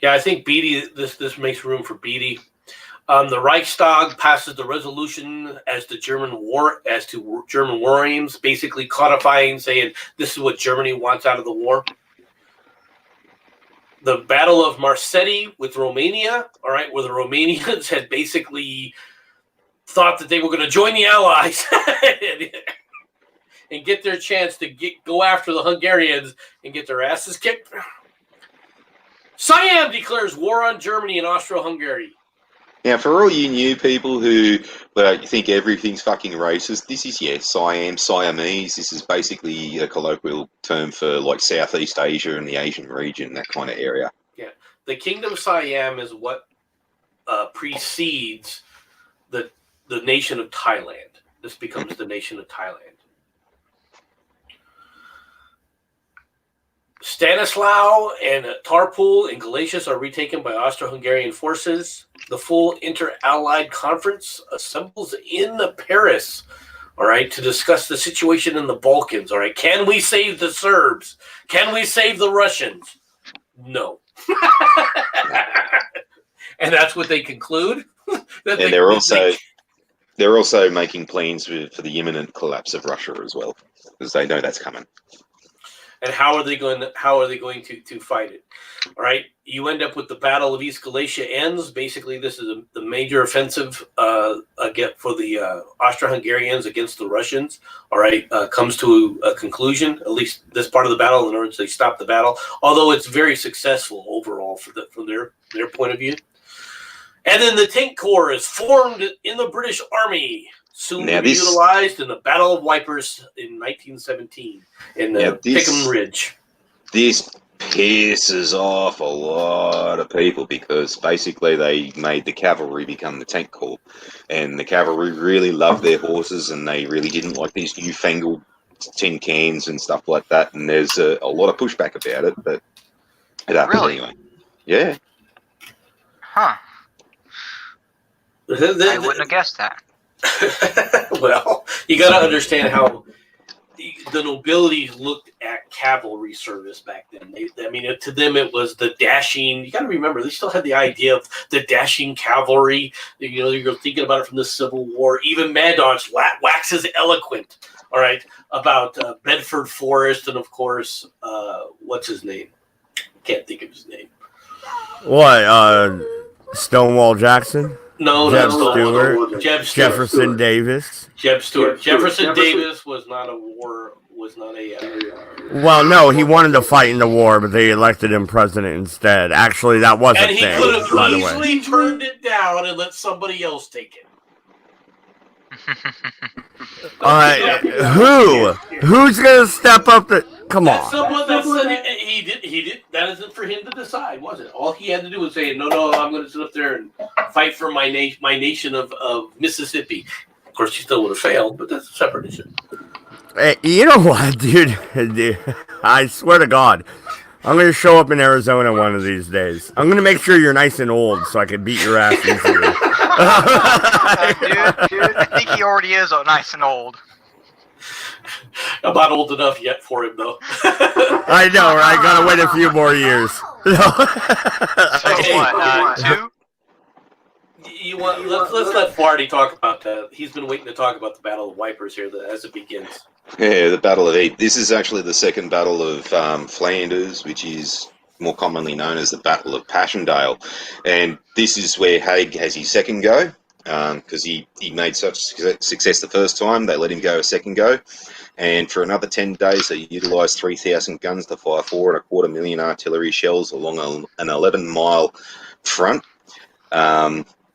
Yeah, I think Beatty. This makes room for Beatty. The Reichstag passes the resolution as to German war aims, basically codifying, saying this is what Germany wants out of the war. The Battle of Marseille with Romania, all right, where the Romanians had basically thought that they were going to join the Allies and get their chance to go after the Hungarians and get their asses kicked. Siam declares war on Germany and Austro-Hungary. Now, for all you new people who think everything's fucking racist, this is, Siamese. This is basically a colloquial term for, like, Southeast Asia and the Asian region, that kind of area. Yeah. The Kingdom of Siam is what precedes the nation of Thailand. This becomes the nation of Thailand. Stanislaus and Tarpul and Galatius are retaken by Austro-Hungarian forces. The full inter-allied conference assembles in Paris, all right, to discuss the situation in the Balkans, all right. Can we save the Serbs? Can we save the Russians? No. And that's what they conclude. And they're also making plans for the imminent collapse of Russia as well, because they know that's coming. And how are they going to fight it? All right, you end up with the Battle of East Galicia ends. Basically, this is the major offensive for the Austro-Hungarians against the Russians. All right, comes to a conclusion. At least this part of the battle, in order to stop the battle. Although it's very successful overall from their point of view. And then the Tank Corps is formed in the British Army. Soon to be utilized in the Battle of Wipers in 1917 in the Pickham Ridge. This pisses off a lot of people because basically they made the cavalry become the tank corps. And the cavalry really loved their horses and they really didn't like these newfangled tin cans and stuff like that. And there's a lot of pushback about it. But It happened Really? anyway. Yeah. Huh. I wouldn't have guessed that. Well, you got to understand how the nobility looked at cavalry service back then. To them, it was the dashing. You got to remember, they still had the idea of the dashing cavalry. You're thinking about it from the Civil War. Even Mad Dodge waxes eloquent. All right, about Bedford Forrest, and of course, what's his name? Can't think of his name. What? Stonewall Jackson? No, Jeb no, Stuart? Jeb Stuart. Jefferson Davis? Jeb Stuart. Jefferson Davis was not a war. Was not a. Well, no, he wanted to fight in the war, but they elected him president instead. Actually, that was a And he thing, could have by the way. easily turned it down and let somebody else take it. Who's gonna step up? Come on. He did. That isn't for him to decide, was it? All he had to do was say, "No, I'm going to sit up there and fight for my nation of Mississippi." Of course, he still would have failed, but that's a separate issue. Hey, you know what, dude? I swear to God, I'm gonna show up in Arizona one of these days. I'm gonna make sure you're nice and old so I can beat your ass easily. Dude, I think he already is nice and old. I'm not old enough yet for him, though. I know, right? Gotta wait a few more years. So what? 2? Let's let Flardy talk about that. He's been waiting to talk about the Battle of Wipers here as it begins. Yeah, the Battle of Ypres. This is actually the second Battle of Flanders, which is more commonly known as the Battle of Passchendaele. And this is where Haig has his second go, because he made such success the first time. They let him go a second go. And for another 10 days, they utilised 3,000 guns to fire 4.25 million artillery shells along an 11-mile front.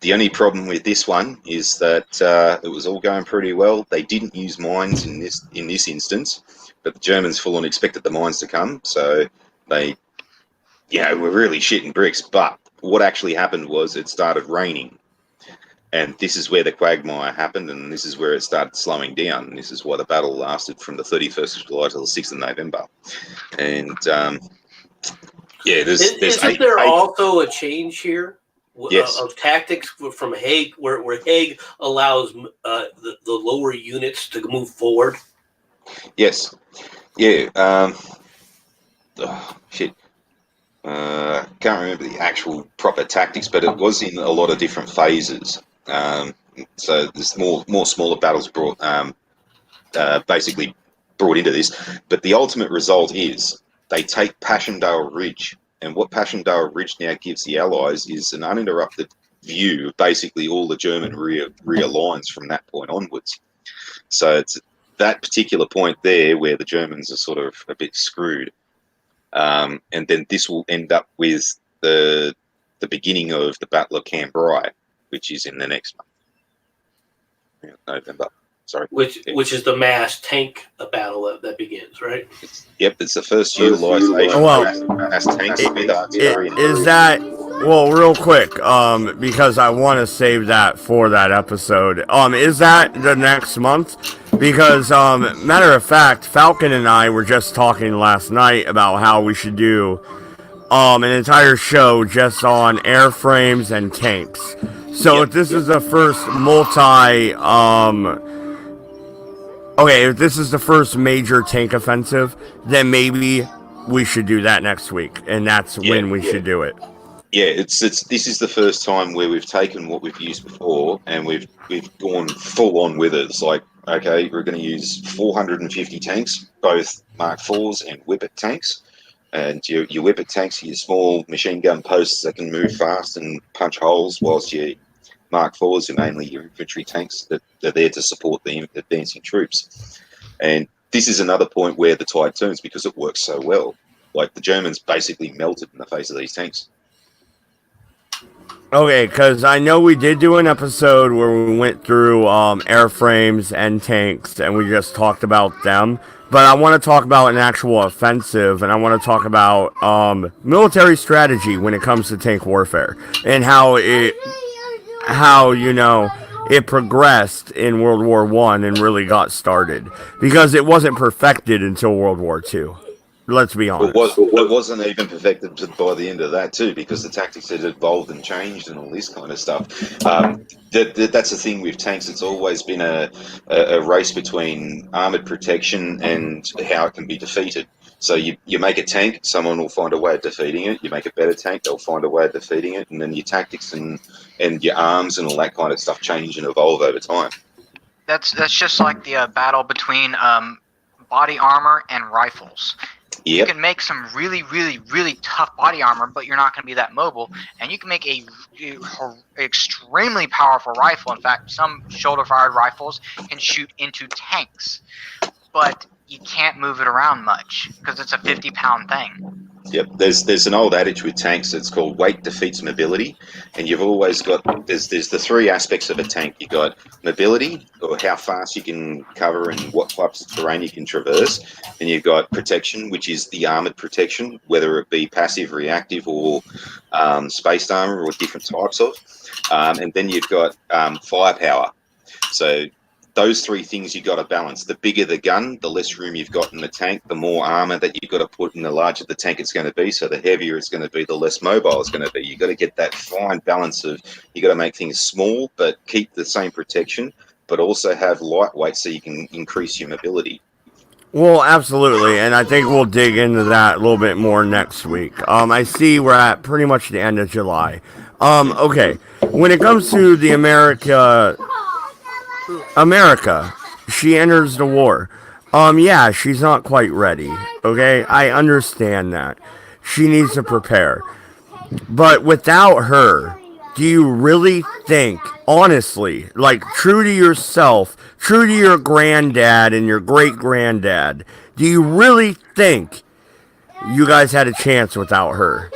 The only problem with this one is that it was all going pretty well. They didn't use mines in this instance, but the Germans full on expected the mines to come, so they, were really shitting bricks. But what actually happened was it started raining, and this is where the quagmire happened, and this is where it started slowing down. And this is why the battle lasted from the 31st of July to the 6th of November. And Isn't there also a change here? Yes. Of tactics from Haig, where Haig allows the lower units to move forward. Yes. Yeah. Can't remember the actual proper tactics, but it was in a lot of different phases. So there's more smaller battles basically brought into this. But the ultimate result is they take Passchendaele Ridge. And what Passchendaele Ridge now gives the Allies is an uninterrupted view of basically all the German rear lines from that point onwards. So it's that particular point there where the Germans are sort of a bit screwed. And then this will end up with the beginning of the Battle of Cambrai, which is in the next month. November. Sorry. Which is the mass tank battle that begins, right? It's the first utilisation of mass tanks with artillery. Is that, well, real quick, because I want to save that for that episode. Is that the next month? Because, matter of fact, Falcon and I were just talking last night about how we should do an entire show just on airframes and tanks. So if this is the first if this is the first major tank offensive, then maybe we should do that next week, and that's when we should do it. Yeah, this is the first time where we've taken what we've used before and we've gone full on with it. It's like, okay, we're going to use 450 tanks, both Mark IVs and Whippet tanks. And your Whippet tanks are your small machine gun posts that can move fast and punch holes, whilst your Mark IVs are mainly your infantry tanks that are there to support the advancing troops. And this is another point where the tide turns because it works so well. Like, the Germans basically melted in the face of these tanks. Okay, because I know we did do an episode where we went through airframes and tanks, and we just talked about them. But I want to talk about an actual offensive, and I want to talk about military strategy when it comes to tank warfare, and how it progressed in World War I and really got started. Because it wasn't perfected until World War II. Let's be honest. It wasn't even perfected by the end of that too, because the tactics had evolved and changed and all this kind of stuff. That's the thing with tanks. It's always been a race between armored protection and how it can be defeated. So you make a tank, someone will find a way of defeating it. You make a better tank, they'll find a way of defeating it, and then your tactics and your arms and all that kind of stuff change and evolve over time. That's just like the battle between body armor and rifles. Yep. You can make some really, really, really tough body armor, but you're not going to be that mobile. And you can make a extremely powerful rifle. In fact, some shoulder-fired rifles can shoot into tanks, but you can't move it around much because it's a 50-pound thing. Yep, there's an old adage with tanks that's called weight defeats mobility, and you've always got there's the three aspects of a tank. You've got mobility, or how fast you can cover and what types of terrain you can traverse, and you've got protection, which is the armored protection, whether it be passive, reactive, or spaced armor, or different types of, and then you've got firepower. So those three things you've got to balance. The bigger the gun, the less room you've got in the tank, the more armor that you've got to put in, the larger the tank it's going to be. So the heavier it's going to be, the less mobile it's going to be. You've got to get that fine balance of, you got to make things small, but keep the same protection, but also have lightweight so you can increase your mobility. Well, absolutely, and I think we'll dig into that a little bit more next week. I see we're at pretty much the end of July. Okay, when it comes to the America, she enters the war. Yeah, she's not quite ready. Okay, I understand that. She needs to prepare. But without her, do you really think, honestly, like true to yourself, true to your granddad and your great-granddad, do you really think you guys had a chance without her?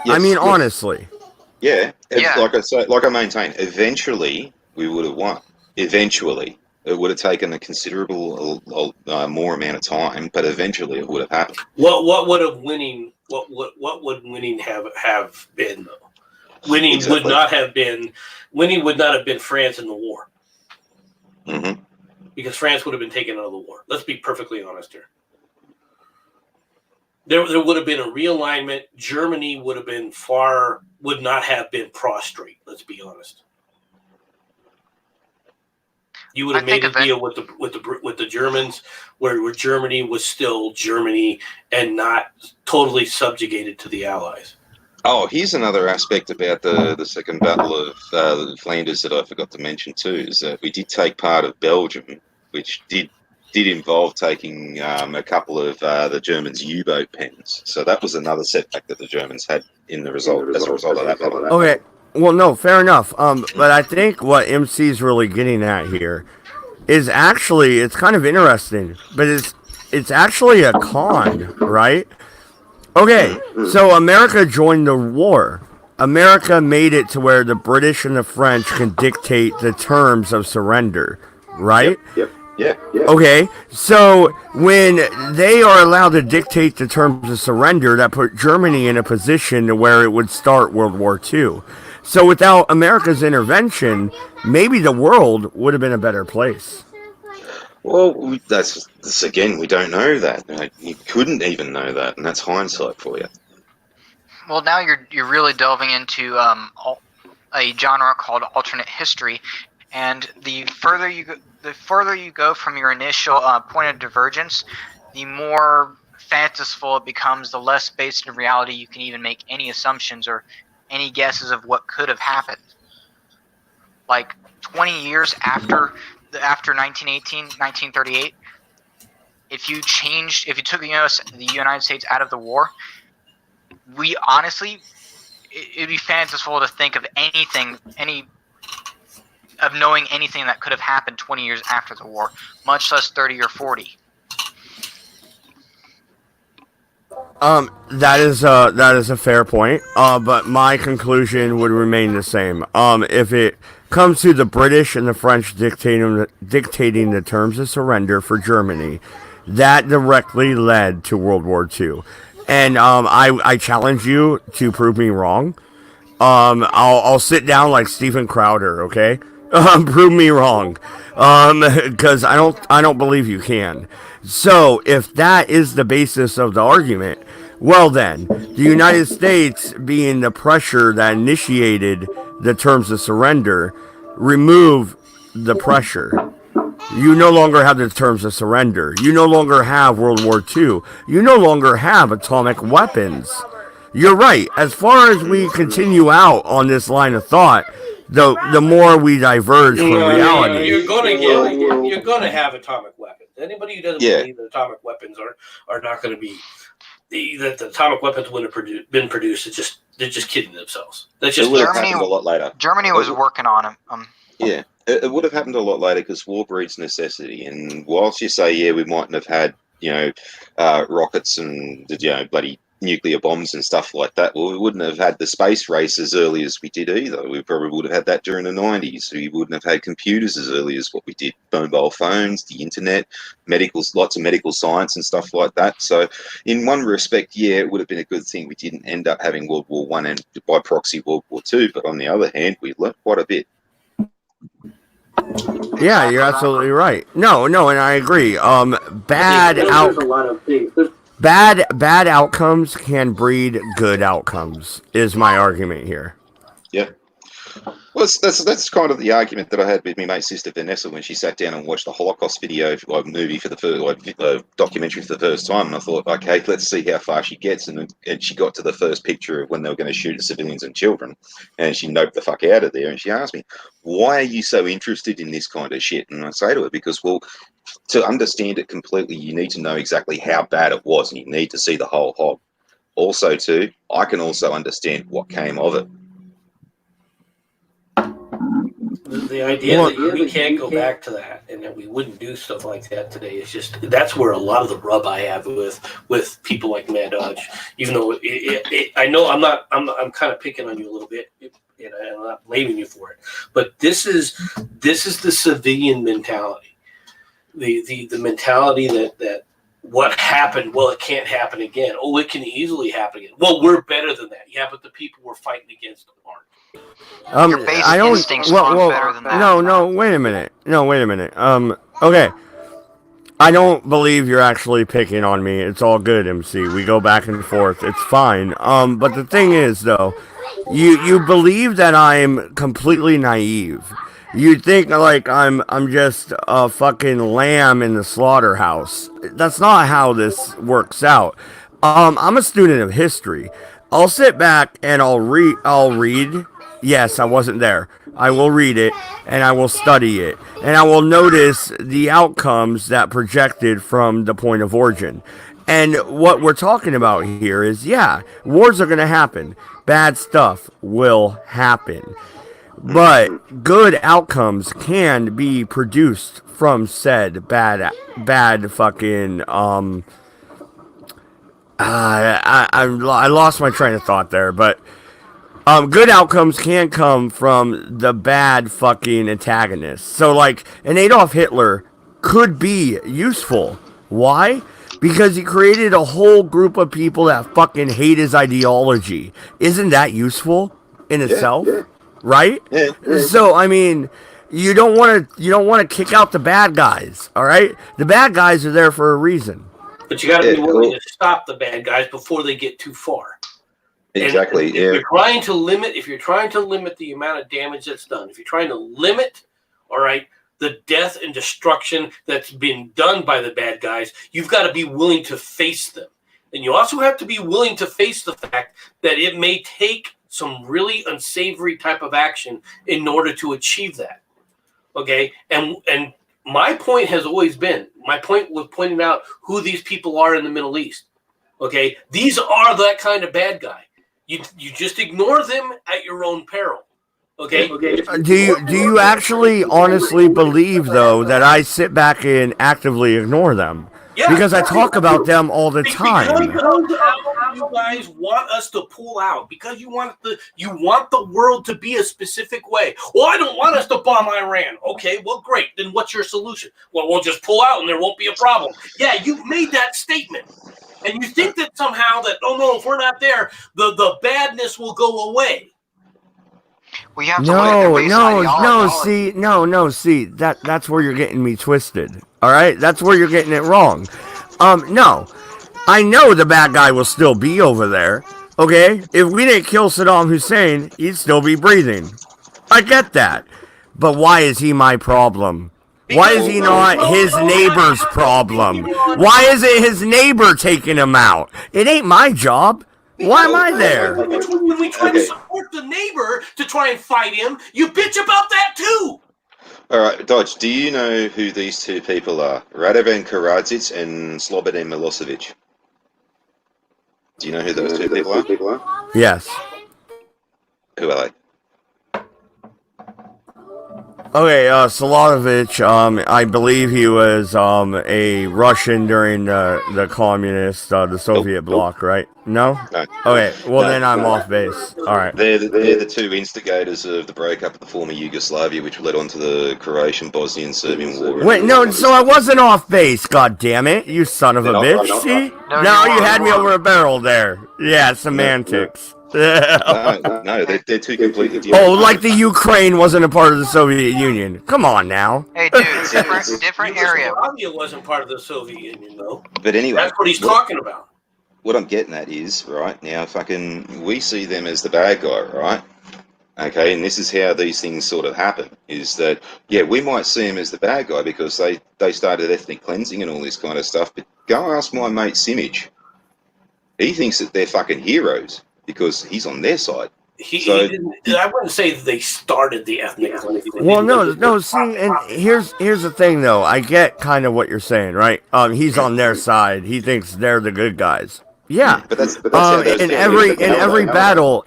Yes, I mean, yes. honestly. Yeah, Yeah. like I maintain, eventually we would have won. Eventually, it would have taken a considerable more amount of time, but eventually it would have happened. What would winning have been though? Winning Exactly. would not have been France in the war. Mm-hmm. Because France would have been taken out of the war. Let's be perfectly honest here. There would have been a realignment. Germany would not have been prostrate. Let's be honest. You would have made a deal with the Germans, where Germany was still Germany and not totally subjugated to the Allies. Oh, here's another aspect about the Second Battle of Flanders that I forgot to mention too, is that we did take part of Belgium, which did involve taking a couple of the Germans' U-boat pens. So that was another setback that the Germans had as a result of that battle. Okay, well, no, fair enough. But I think what MC's really getting at here is actually, it's kind of interesting, but it's actually a con, right? Okay, so America joined the war. America made it to where the British and the French can dictate the terms of surrender, right? Yep. Yeah. Okay, so when they are allowed to dictate the terms of surrender, that put Germany in a position to where it would start World War II. So without America's intervention, maybe the world would have been a better place. Well, that's again, we don't know that. You couldn't even know that, and that's hindsight for you. Well, now you're really delving into a genre called alternate history, and the further you go from your initial point of divergence, the more fanciful it becomes. The less based in reality you can even make any assumptions or any guesses of what could have happened. Like 20 years after 1918, 1938, if you took the United States out of the war, we honestly, it'd be fanciful to think of knowing anything that could have happened 20 years after the war, much less 30 or 40. That is a fair point. But my conclusion would remain the same. If it comes to the British and the French dictating the terms of surrender for Germany, that directly led to World War II. And I challenge you to prove me wrong. I'll sit down like Stephen Crowder, okay? Prove me wrong, because I don't believe you can. So if that is the basis of the argument, well then, the United States, being the pressure that initiated the terms of surrender, remove the pressure. You no longer have the terms of surrender. You no longer have World War II. You no longer have atomic weapons. You're right. As far as we continue out on this line of thought, the more we diverge from reality. You're gonna have atomic weapons. Anybody who doesn't Yeah. believe that atomic weapons are not going to be that the atomic weapons wouldn't have been produced, they're just kidding themselves. That's It just would have happened a lot later. Germany was working on it. Yeah, it would have happened a lot later because war breeds necessity. And whilst you say, yeah, we mightn't have had, rockets and, bloody nuclear bombs and stuff like that, well, we wouldn't have had the space race as early as we did either. We probably would have had that during the 90s. We wouldn't have had computers as early as what we did, mobile phones, the internet, lots of medical science and stuff like that. So in one respect, yeah, it would have been a good thing we didn't end up having World War One and by proxy World War Two. But on the other hand, we learned quite a bit. Yeah, you're absolutely right. No, and I agree. Bad outcomes can breed good outcomes is my argument here. Yeah. Well, that's kind of the argument that I had with my mate sister Vanessa when she sat down and watched the Holocaust movie for the first, documentary for the first time, and I thought, okay, let's see how far she gets, and she got to the first picture of when they were going to shoot at civilians and children, and she noped the fuck out of there, and she asked me, why are you so interested in this kind of shit? And I say to her, because, well, to understand it completely, you need to know exactly how bad it was, and you need to see the whole hog. Also, too, I can also understand what came of it. The idea that we can't go back to that and that we wouldn't do stuff like that today is just, that's where a lot of the rub I have with people like Mad Dodge. Even though I know I'm kind of picking on you a little bit, and I'm not blaming you for it, but this is the civilian mentality, the mentality that what happened, well, it can't happen again. Oh, it can easily happen again. Well, we're better than that. Yeah, but the people we're fighting against aren't. Your basic instincts are better than that. No, wait a minute. Okay. I don't believe you're actually picking on me. It's all good, MC. We go back and forth. It's fine. But the thing is, though, you believe that I'm completely naive. You think like I'm just a fucking lamb in the slaughterhouse. That's not how this works out. I'm a student of history. I'll sit back and I'll read. Yes, I wasn't there. I will read it and I will study it and I will notice the outcomes that projected from the point of origin. And what we're talking about here is, yeah, wars are going to happen. Bad stuff will happen. But good outcomes can be produced from said bad fucking I lost my train of thought there, but good outcomes can come from the bad fucking antagonist. So, like, an Adolf Hitler could be useful. Why? Because he created a whole group of people that fucking hate his ideology. Isn't that useful in itself? Yeah. Right? Yeah. So, I mean, you don't want to kick out the bad guys. All right, the bad guys are there for a reason. But you got to be willing to stop the bad guys before they get too far. Exactly. If you're trying to limit the amount of damage that's done, if you're trying to limit, all right, the death and destruction that's been done by the bad guys, you've got to be willing to face them. And you also have to be willing to face the fact that it may take some really unsavory type of action in order to achieve that. Okay? And my point has always been, my point was pointing out who these people are in the Middle East. Okay? These are that kind of bad guy. You just ignore them at your own peril. Okay? Do you actually honestly believe, though, that I sit back and actively ignore them? Yeah, because I talk about them all the time. Because you guys want us to pull out. Because you want the world to be a specific way. Well, I don't want us to bomb Iran. Okay, well, great. Then what's your solution? Well, we'll just pull out and there won't be a problem. Yeah, you've made that statement. And you think that somehow that, oh no, if we're not there, the badness will go away. We have to look at their base ideology. See, that's where you're getting me twisted. All right, that's where you're getting it wrong. No, I know the bad guy will still be over there. Okay, if we didn't kill Saddam Hussein, he'd still be breathing. I get that, but why is he my problem? Why is he not his neighbor's problem? Why is it his neighbor taking him out? It ain't my job. Why am I there? When we try to support the neighbor to try and fight him, you bitch about that too. All right, Dodge, do you know who these two people are? Radovan Karadzic and Slobodan Milosevic. Do you know who those two people are? Yes. Who are they? Okay, Solotovich, I believe he was a Russian during the communist, the Soviet bloc, right? No? No. Okay, well then I'm off base. All right. They're the two instigators of the breakup of the former Yugoslavia, which led on to the Croatian, Bosnian, Serbian war. Wait, no, so I wasn't off base, god damn it, you son of a bitch, see? No, you had me over a barrel there. Yeah, semantics. No, they're two completely different. Oh, like the Ukraine wasn't a part of the Soviet Union. Come on now. Hey, dude, different area. Yugoslavia wasn't part of the Soviet Union, though. But anyway, That's what he's talking about. What I'm getting at is, right, now we see them as the bad guy, right? Okay, and this is how these things sort of happen, is that, yeah, we might see them as the bad guy because they started ethnic cleansing and all this kind of stuff, but go ask my mate Simic. He thinks that they're fucking heroes because he's on their side. I wouldn't say that they started the ethnic cleansing. Well, no. See, and here's the thing, though. I get kind of what you're saying, right? He's on their side. He thinks they're the good guys. Yeah. But that's how those in every battle,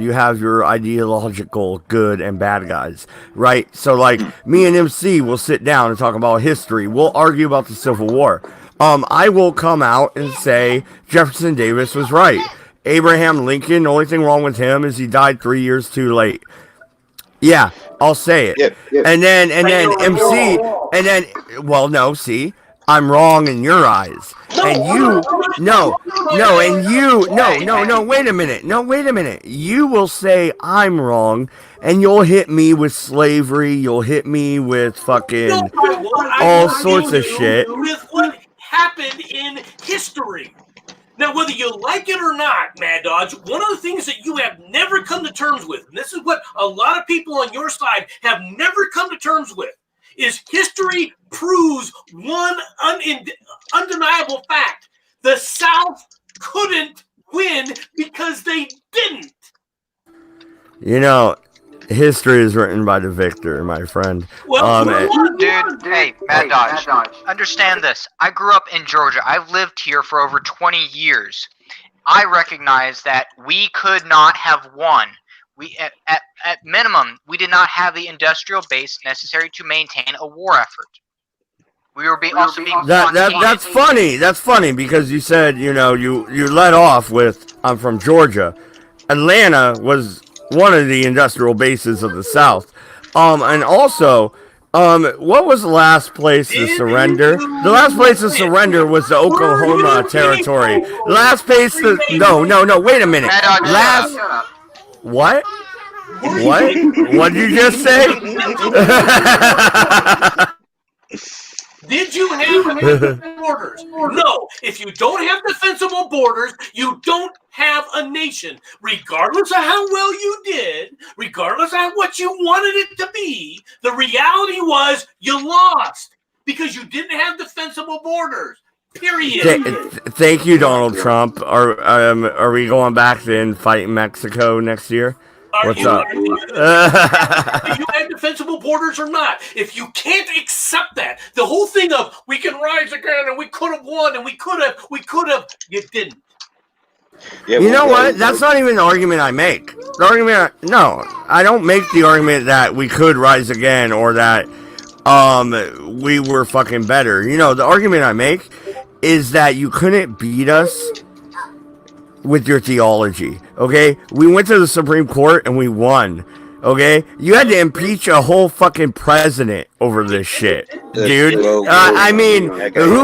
you have your ideological good and bad guys, right? So, like, me and MC will sit down and talk about history. We'll argue about the Civil War. I will come out and say Jefferson Davis was right. Abraham Lincoln, the only thing wrong with him is he died 3 years too late. Yeah, I'll say it. Yeah. And then MC, and then, well, no, see, I'm wrong in your eyes. And you, no, wait a minute. You will say I'm wrong, and you'll hit me with slavery, you'll hit me with fucking all sorts of shit. With what happened in history. Now, whether you like it or not, Mad Dodge, one of the things that you have never come to terms with, and this is what a lot of people on your side have never come to terms with, is history proves one undeniable fact. The South couldn't win because they didn't. You know, history is written by the victor, my friend. Well, dude, hey, Mad Dodge, understand this. I grew up in Georgia. I've lived here for over 20 years. I recognize that we could not have won. We, at minimum, we did not have the industrial base necessary to maintain a war effort. We were also being that's funny. That's funny because you said, you let off with, I'm from Georgia. Atlanta was one of the industrial bases of the South. And also, what was the last place to surrender? The last place to surrender was the Oklahoma Territory. The last place to... No, wait a minute. What? What did you just say? Did you have defensible borders? No. If you don't have defensible borders, you don't have a nation. Regardless of how well you did, regardless of what you wanted it to be, the reality was you lost because you didn't have defensible borders. Period. Thank you, Donald Trump. Are we going back and fight in Mexico next year? What's up? Do you have defensible borders or not? If you can't accept that, the whole thing of we can rise again and we could have won and we could have, you didn't. Yeah, you know what? That's not even the argument I make. No, I don't make the argument that we could rise again or that we were fucking better. The argument I make is that you couldn't beat us with your theology, okay? We went to the Supreme Court and we won, okay? You had to impeach a whole fucking president over this shit, dude. Who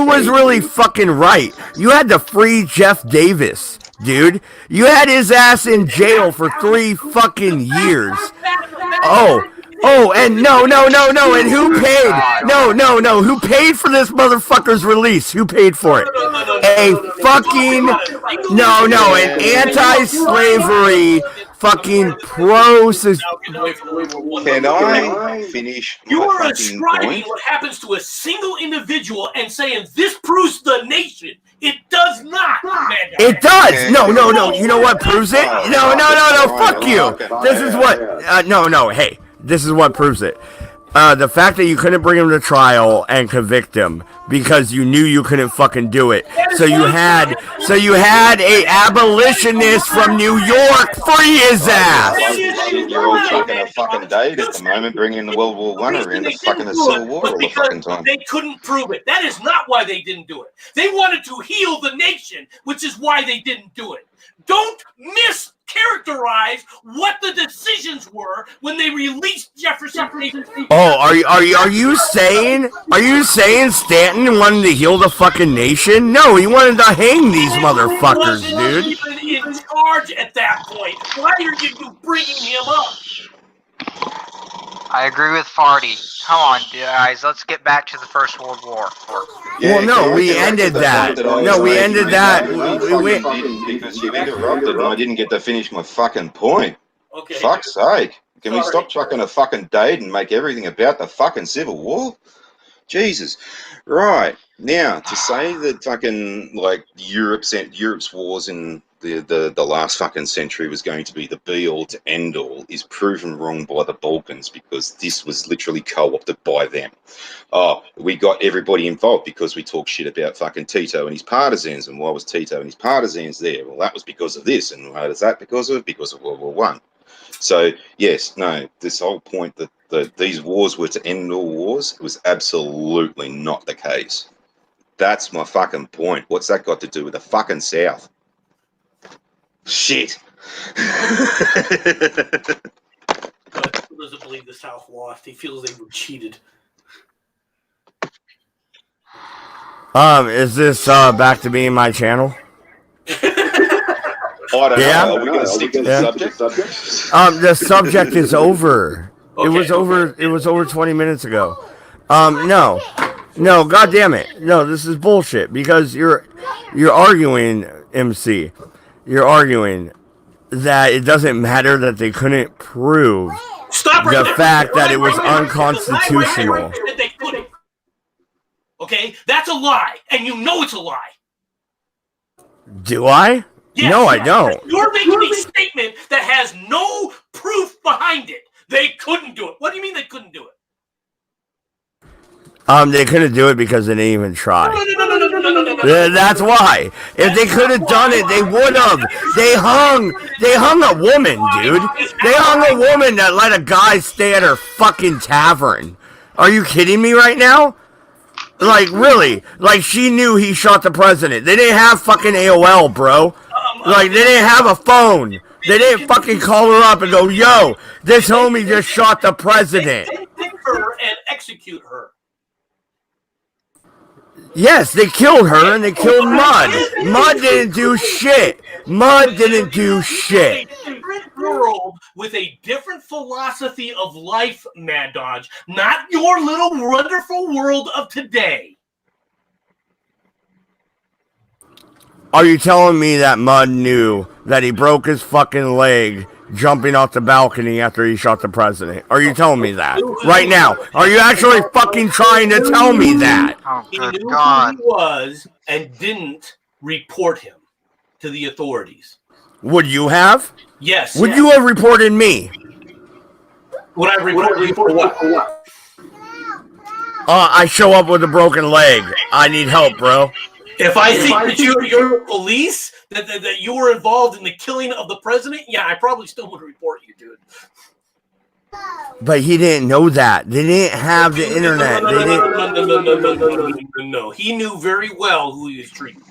was really fucking right? You had to free Jeff Davis dude. You had his ass in jail for 3 fucking years. Oh, and no, and who paid? No, who paid for this motherfucker's release? Who paid for it? A fucking, an anti-slavery fucking pro. Can I finish You my are fucking ascribing point? what happens to a single individual and saying this proves the nation. It does not, man. It does. No. You know what proves it? No. Fuck you. This is what. No. Hey, this is what proves it. The fact that you couldn't bring him to trial and convict him because you knew you couldn't fucking do it. So you had a abolitionist from New York free his ass. You're all chucking a fucking date at the moment, bringing the World War I around the fucking the Civil War all the fucking time. They couldn't prove it. That is not why they didn't do it. They wanted to heal the nation, which is why they didn't do it. Don't mischaracterize what the decisions were when they released Jefferson. Oh, are you saying Stanton wanted to heal the fucking nation? No, he wanted to hang these motherfuckers, dude. He wasn't even in charge at that point. Why are you bringing him up? I agree with Farty. Come on, guys, let's get back to the First World War. Well, no, we ended that. No, we ended that. Because you interrupted and I didn't get to finish my fucking point. Okay. Fuck's sake. Can we stop chucking a fucking date and make everything about the fucking Civil War? Jesus. Right. Now, to say that fucking, like, Europe's wars in the last fucking century was going to be the be-all to end-all is proven wrong by the Balkans, because this was literally co-opted by them. Oh, we got everybody involved because we talk shit about fucking Tito and his partisans, and why was Tito and his partisans there? Well, that was because of this, and what is that because of? Because of World War One. So, yes, no, this whole point that these wars were to end all wars was absolutely not the case. That's my fucking point. What's that got to do with the fucking South? Shit. But he doesn't believe the South lost. He feels they were cheated. Is this back to being my channel? I don't know. Are we going to stick to the subject? The subject is over. Okay, It was over 20 minutes ago. No, god damn it. No, this is bullshit, because you're arguing, MC. You're arguing that it doesn't matter that they couldn't prove the fact that it was unconstitutional. They couldn't. Okay, that's a lie, and you know it's a lie. Do I? Yes, No, I don't. You're making a statement that has no proof behind it. They couldn't do it. What do you mean they couldn't do it? They couldn't do it because they didn't even try. No. That's why. If they could have done it, they would have. They hung a woman, dude. They hung a woman that let a guy stay at her fucking tavern. Are you kidding me right now? Like, really? Like, she knew he shot the president. They didn't have fucking AOL, bro. Like, they didn't have a phone. They didn't fucking call her up and go, yo, this homie just shot the president. They pick her and execute her. Yes, they killed her and they killed Mud. Mud didn't do shit. Mud didn't do shit. A different world with a different philosophy of life, Mad Dodge. Not your little wonderful world of today. Are you telling me that Mud knew that he broke his fucking leg jumping off the balcony after he shot the president? Are you telling me that right now? Are you actually fucking trying to tell me that? Oh, He good knew God. who he was and didn't report him to the authorities. Would you have? Yes. Would you have reported me? Would I report you for what? I show up with a broken leg. I need help, bro. If I think that you're police, that you were involved in the killing of the president, yeah, I probably still would report you, dude. But he didn't know that. They didn't have the internet. They didn't. No. He knew very well who he was treating.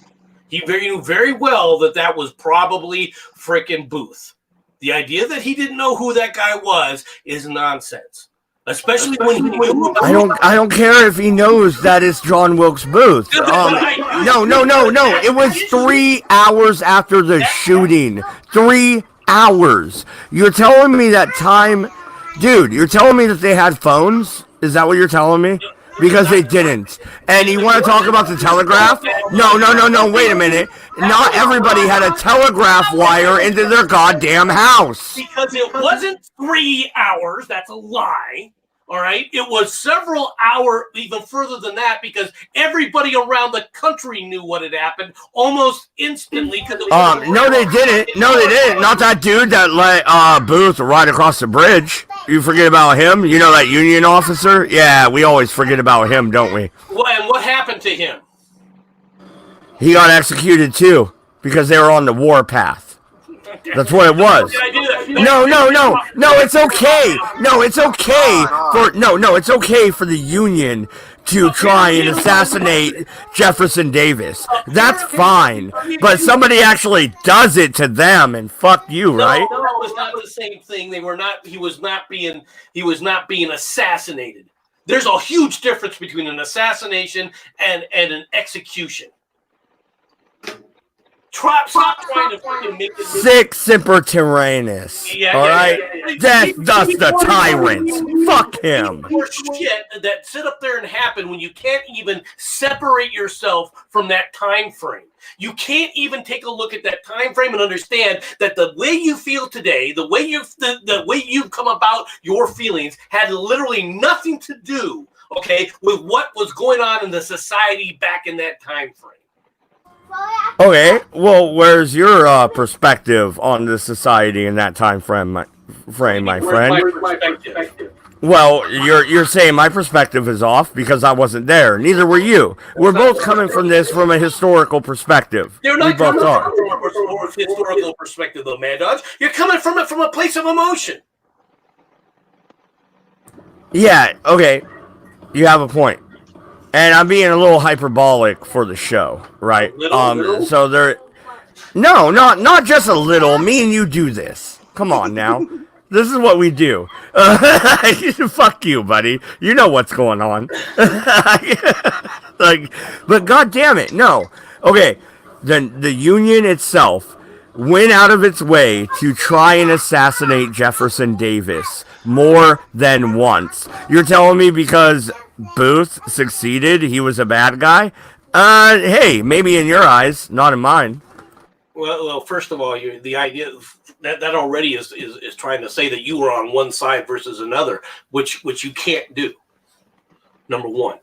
He knew very well that was probably frickin' Booth. The idea that he didn't know who that guy was is nonsense. especially when he knew about I don't care if he knows that it's John Wilkes Booth. No. It was 3 hours after the shooting. 3 hours. You're telling me that time, dude? You're telling me that they had phones? Is that what you're telling me? Because they didn't. And you want to talk about the telegraph? No. Wait a minute. Not everybody had a telegraph wire into their goddamn house. Because it wasn't 3 hours. That's a lie. All right. It was several hours, even further than that, because everybody around the country knew what had happened almost instantly. No, they didn't. Not that dude that let Booth ride across the bridge. You forget about him? You know that Union officer? Yeah, we always forget about him, don't we? Well, and what happened to him? He got executed too because they were on the war path. That's what it was. No, it's okay. It's okay for the Union to try and assassinate Jefferson Davis. That's fine. But somebody actually does it to them, and fuck you, right? No, it was not the same thing. He was not being assassinated. There's a huge difference between an assassination and an execution. Stop trying to fucking make it. Sic semper tyrannis. All right? Death does the tyrant. Fuck him. Shit that sit up there and happen when you can't even separate yourself from that time frame. You can't even take a look at that time frame and understand that the way you feel today, the way you've come about your feelings, had literally nothing to do, okay, with what was going on in the society back in that time frame. Okay, well, where's your perspective on the society in that time frame, my friend? Well, you're saying my perspective is off because I wasn't there. Neither were you. We're both coming from this from a historical perspective. You're not we both are. From a historical perspective, though, Mad Dodge. You're coming from it from a place of emotion. Yeah. Okay. You have a point. And I'm being a little hyperbolic for the show, right? Little? So there. No, not just a little. Me and you do this. Come on now. This is what we do. Fuck you, buddy. You know what's going on. But god damn it, no. Okay, the Union itself went out of its way to try and assassinate Jefferson Davis more than once. You're telling me because Booth succeeded, he was a bad guy? Hey, maybe in your eyes, not in mine. Well, first of all, the idea that already is trying to say that you were on one side versus another, which you can't do. Number one.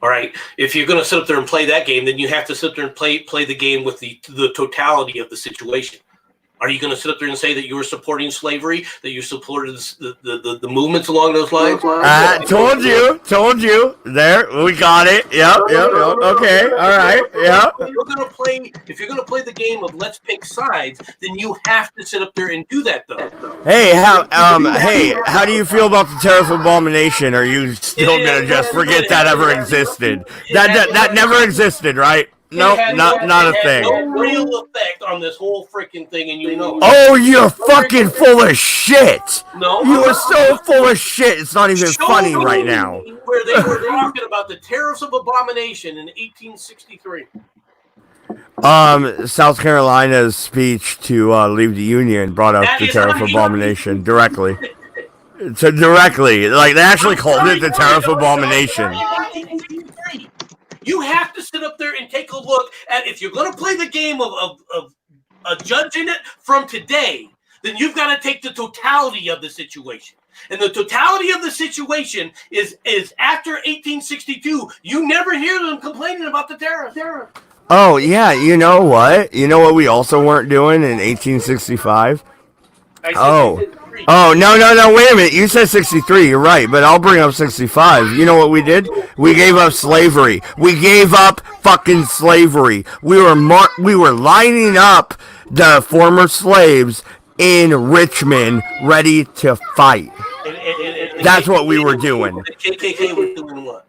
All right. If you're going to sit up there and play that game, then you have to sit there and play the game with the totality of the situation. Are you going to sit up there and say that you were supporting slavery, that you supported the movements along those lines? Told you. There, we got it. Yep. Okay, all right. Yeah. If you're gonna play the game of let's pick sides, then you have to sit up there and do that, though. Hey, how do you feel about the Tariff Abomination? Are you still gonna just forget that ever existed? That never existed, right? Nope, not a thing. No real effect on this whole freaking thing, and you know. Oh, you're fucking full of shit. No, you are so full of shit. It's not even funny right now. Where they were talking about the Tariffs of Abomination in 1863. South Carolina's speech to leave the Union brought up the Tariff Abomination directly. Directly, like they actually called it the Tariff Abomination. You have to sit up there and take a look at, if you're going to play the game of judging it from today, then you've got to take the totality of the situation. And the totality of the situation is after 1862, you never hear them complaining about the tariff. Oh, yeah, you know what? You know what we also weren't doing in 1865? Oh, no, wait a minute. You said 63, you're right, but I'll bring up 65. You know what we did? We gave up slavery. We gave up fucking slavery. We were lining up the former slaves in Richmond ready to fight. That's what we were doing. The KKK was doing what?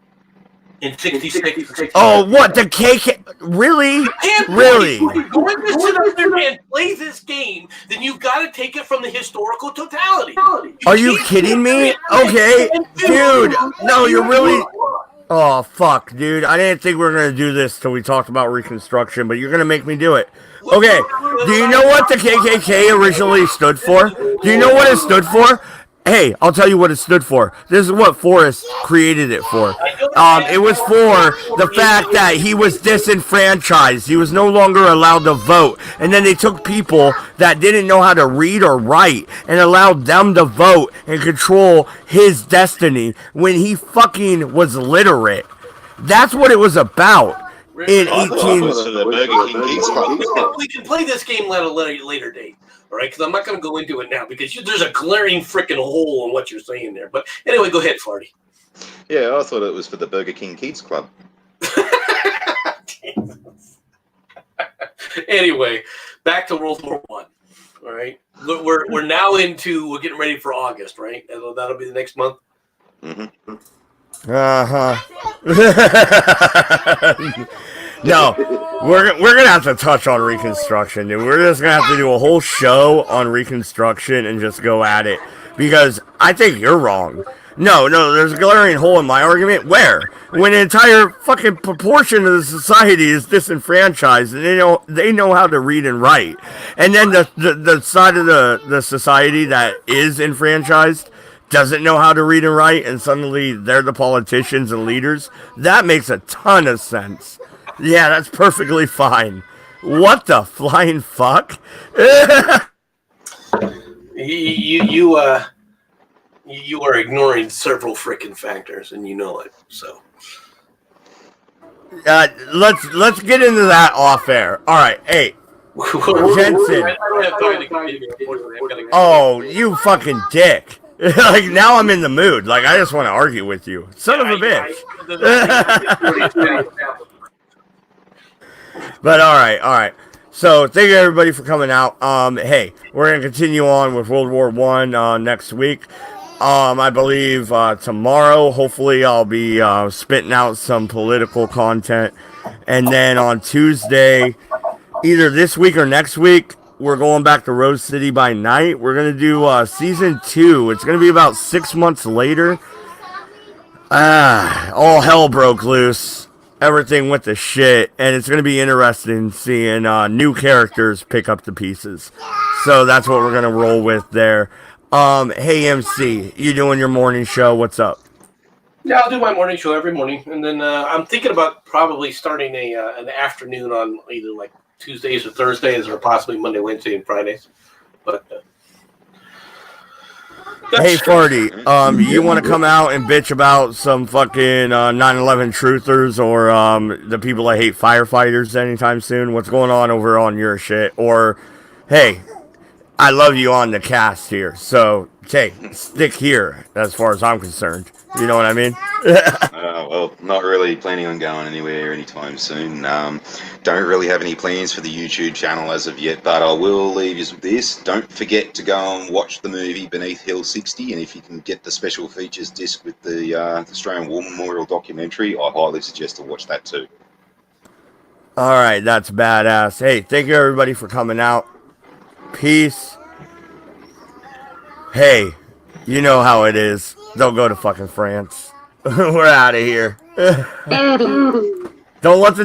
in 66. Oh, what? The KK? Really? Really? If you're going to sit up there and play this game, then you've got to take it from the historical totality. Are you kidding me? Okay, dude. No, you're really... Oh, fuck, dude. I didn't think we were going to do this till we talked about Reconstruction, but you're going to make me do it. Okay, do you know what the KKK originally stood for? Do you know what it stood for? Hey, I'll tell you what it stood for. This is what Forrest created it for. It was for the fact that he was disenfranchised. He was no longer allowed to vote. And then they took people that didn't know how to read or write and allowed them to vote and control his destiny when he fucking was literate. That's what it was about. In 18... We can play this game at a later date. All right, because I'm not going to go into it now because there's a glaring freaking hole in what you're saying there. But anyway, go ahead, Farty. Yeah, I thought it was for the Burger King Kids Club. Anyway, back to World War One. All right, we're now we're getting ready for August, right? That'll be the next month. Mm-hmm. No, we're gonna have to touch on Reconstruction, dude. We're just gonna have to do a whole show on Reconstruction and just go at it because I think you're wrong. No, there's a glaring hole in my argument. Where? When an entire fucking proportion of the society is disenfranchised and they know how to read and write, and then the side of the society that is enfranchised doesn't know how to read and write, and suddenly they're the politicians and leaders. That makes a ton of sense. Yeah, that's perfectly fine. What the flying fuck? You are ignoring several freaking factors, and you know it. So let's get into that off air. All right, hey, Jensen. Oh, you fucking dick. Like, now I'm in the mood. Like, I just want to argue with you. Son of a bitch. But all right. So thank you everybody for coming out. Hey, we're gonna continue on with World War I next week. I believe tomorrow, hopefully, I'll be spitting out some political content, and then on Tuesday, either this week or next week, we're going back to Rose City by Night. We're gonna do season 2. It's gonna be about 6 months later. All hell broke loose. Everything went to shit, and it's going to be interesting seeing new characters pick up the pieces. So that's what we're going to roll with there. Hey, MC, you doing your morning show? What's up? Yeah, I'll do my morning show every morning, and then I'm thinking about probably starting an afternoon on either like Tuesdays or Thursdays, or possibly Monday, Wednesday, and Fridays. But hey, Farty, you want to come out and bitch about some fucking 9/11 truthers or the people that hate firefighters anytime soon? What's going on over on your shit? Or, hey, I love you on the cast here, so, okay, stick here as far as I'm concerned. You know what I mean? Well, not really planning on going anywhere anytime soon. Don't really have any plans for the YouTube channel as of yet, but I will leave you with this. Don't forget to go and watch the movie Beneath Hill 60, and if you can get the special features disc with the Australian War Memorial documentary, I highly suggest to watch that too. All right, that's badass. Hey, thank you everybody for coming out. Peace. Hey, you know how it is. Don't go to fucking France. We're out of here. Don't let the door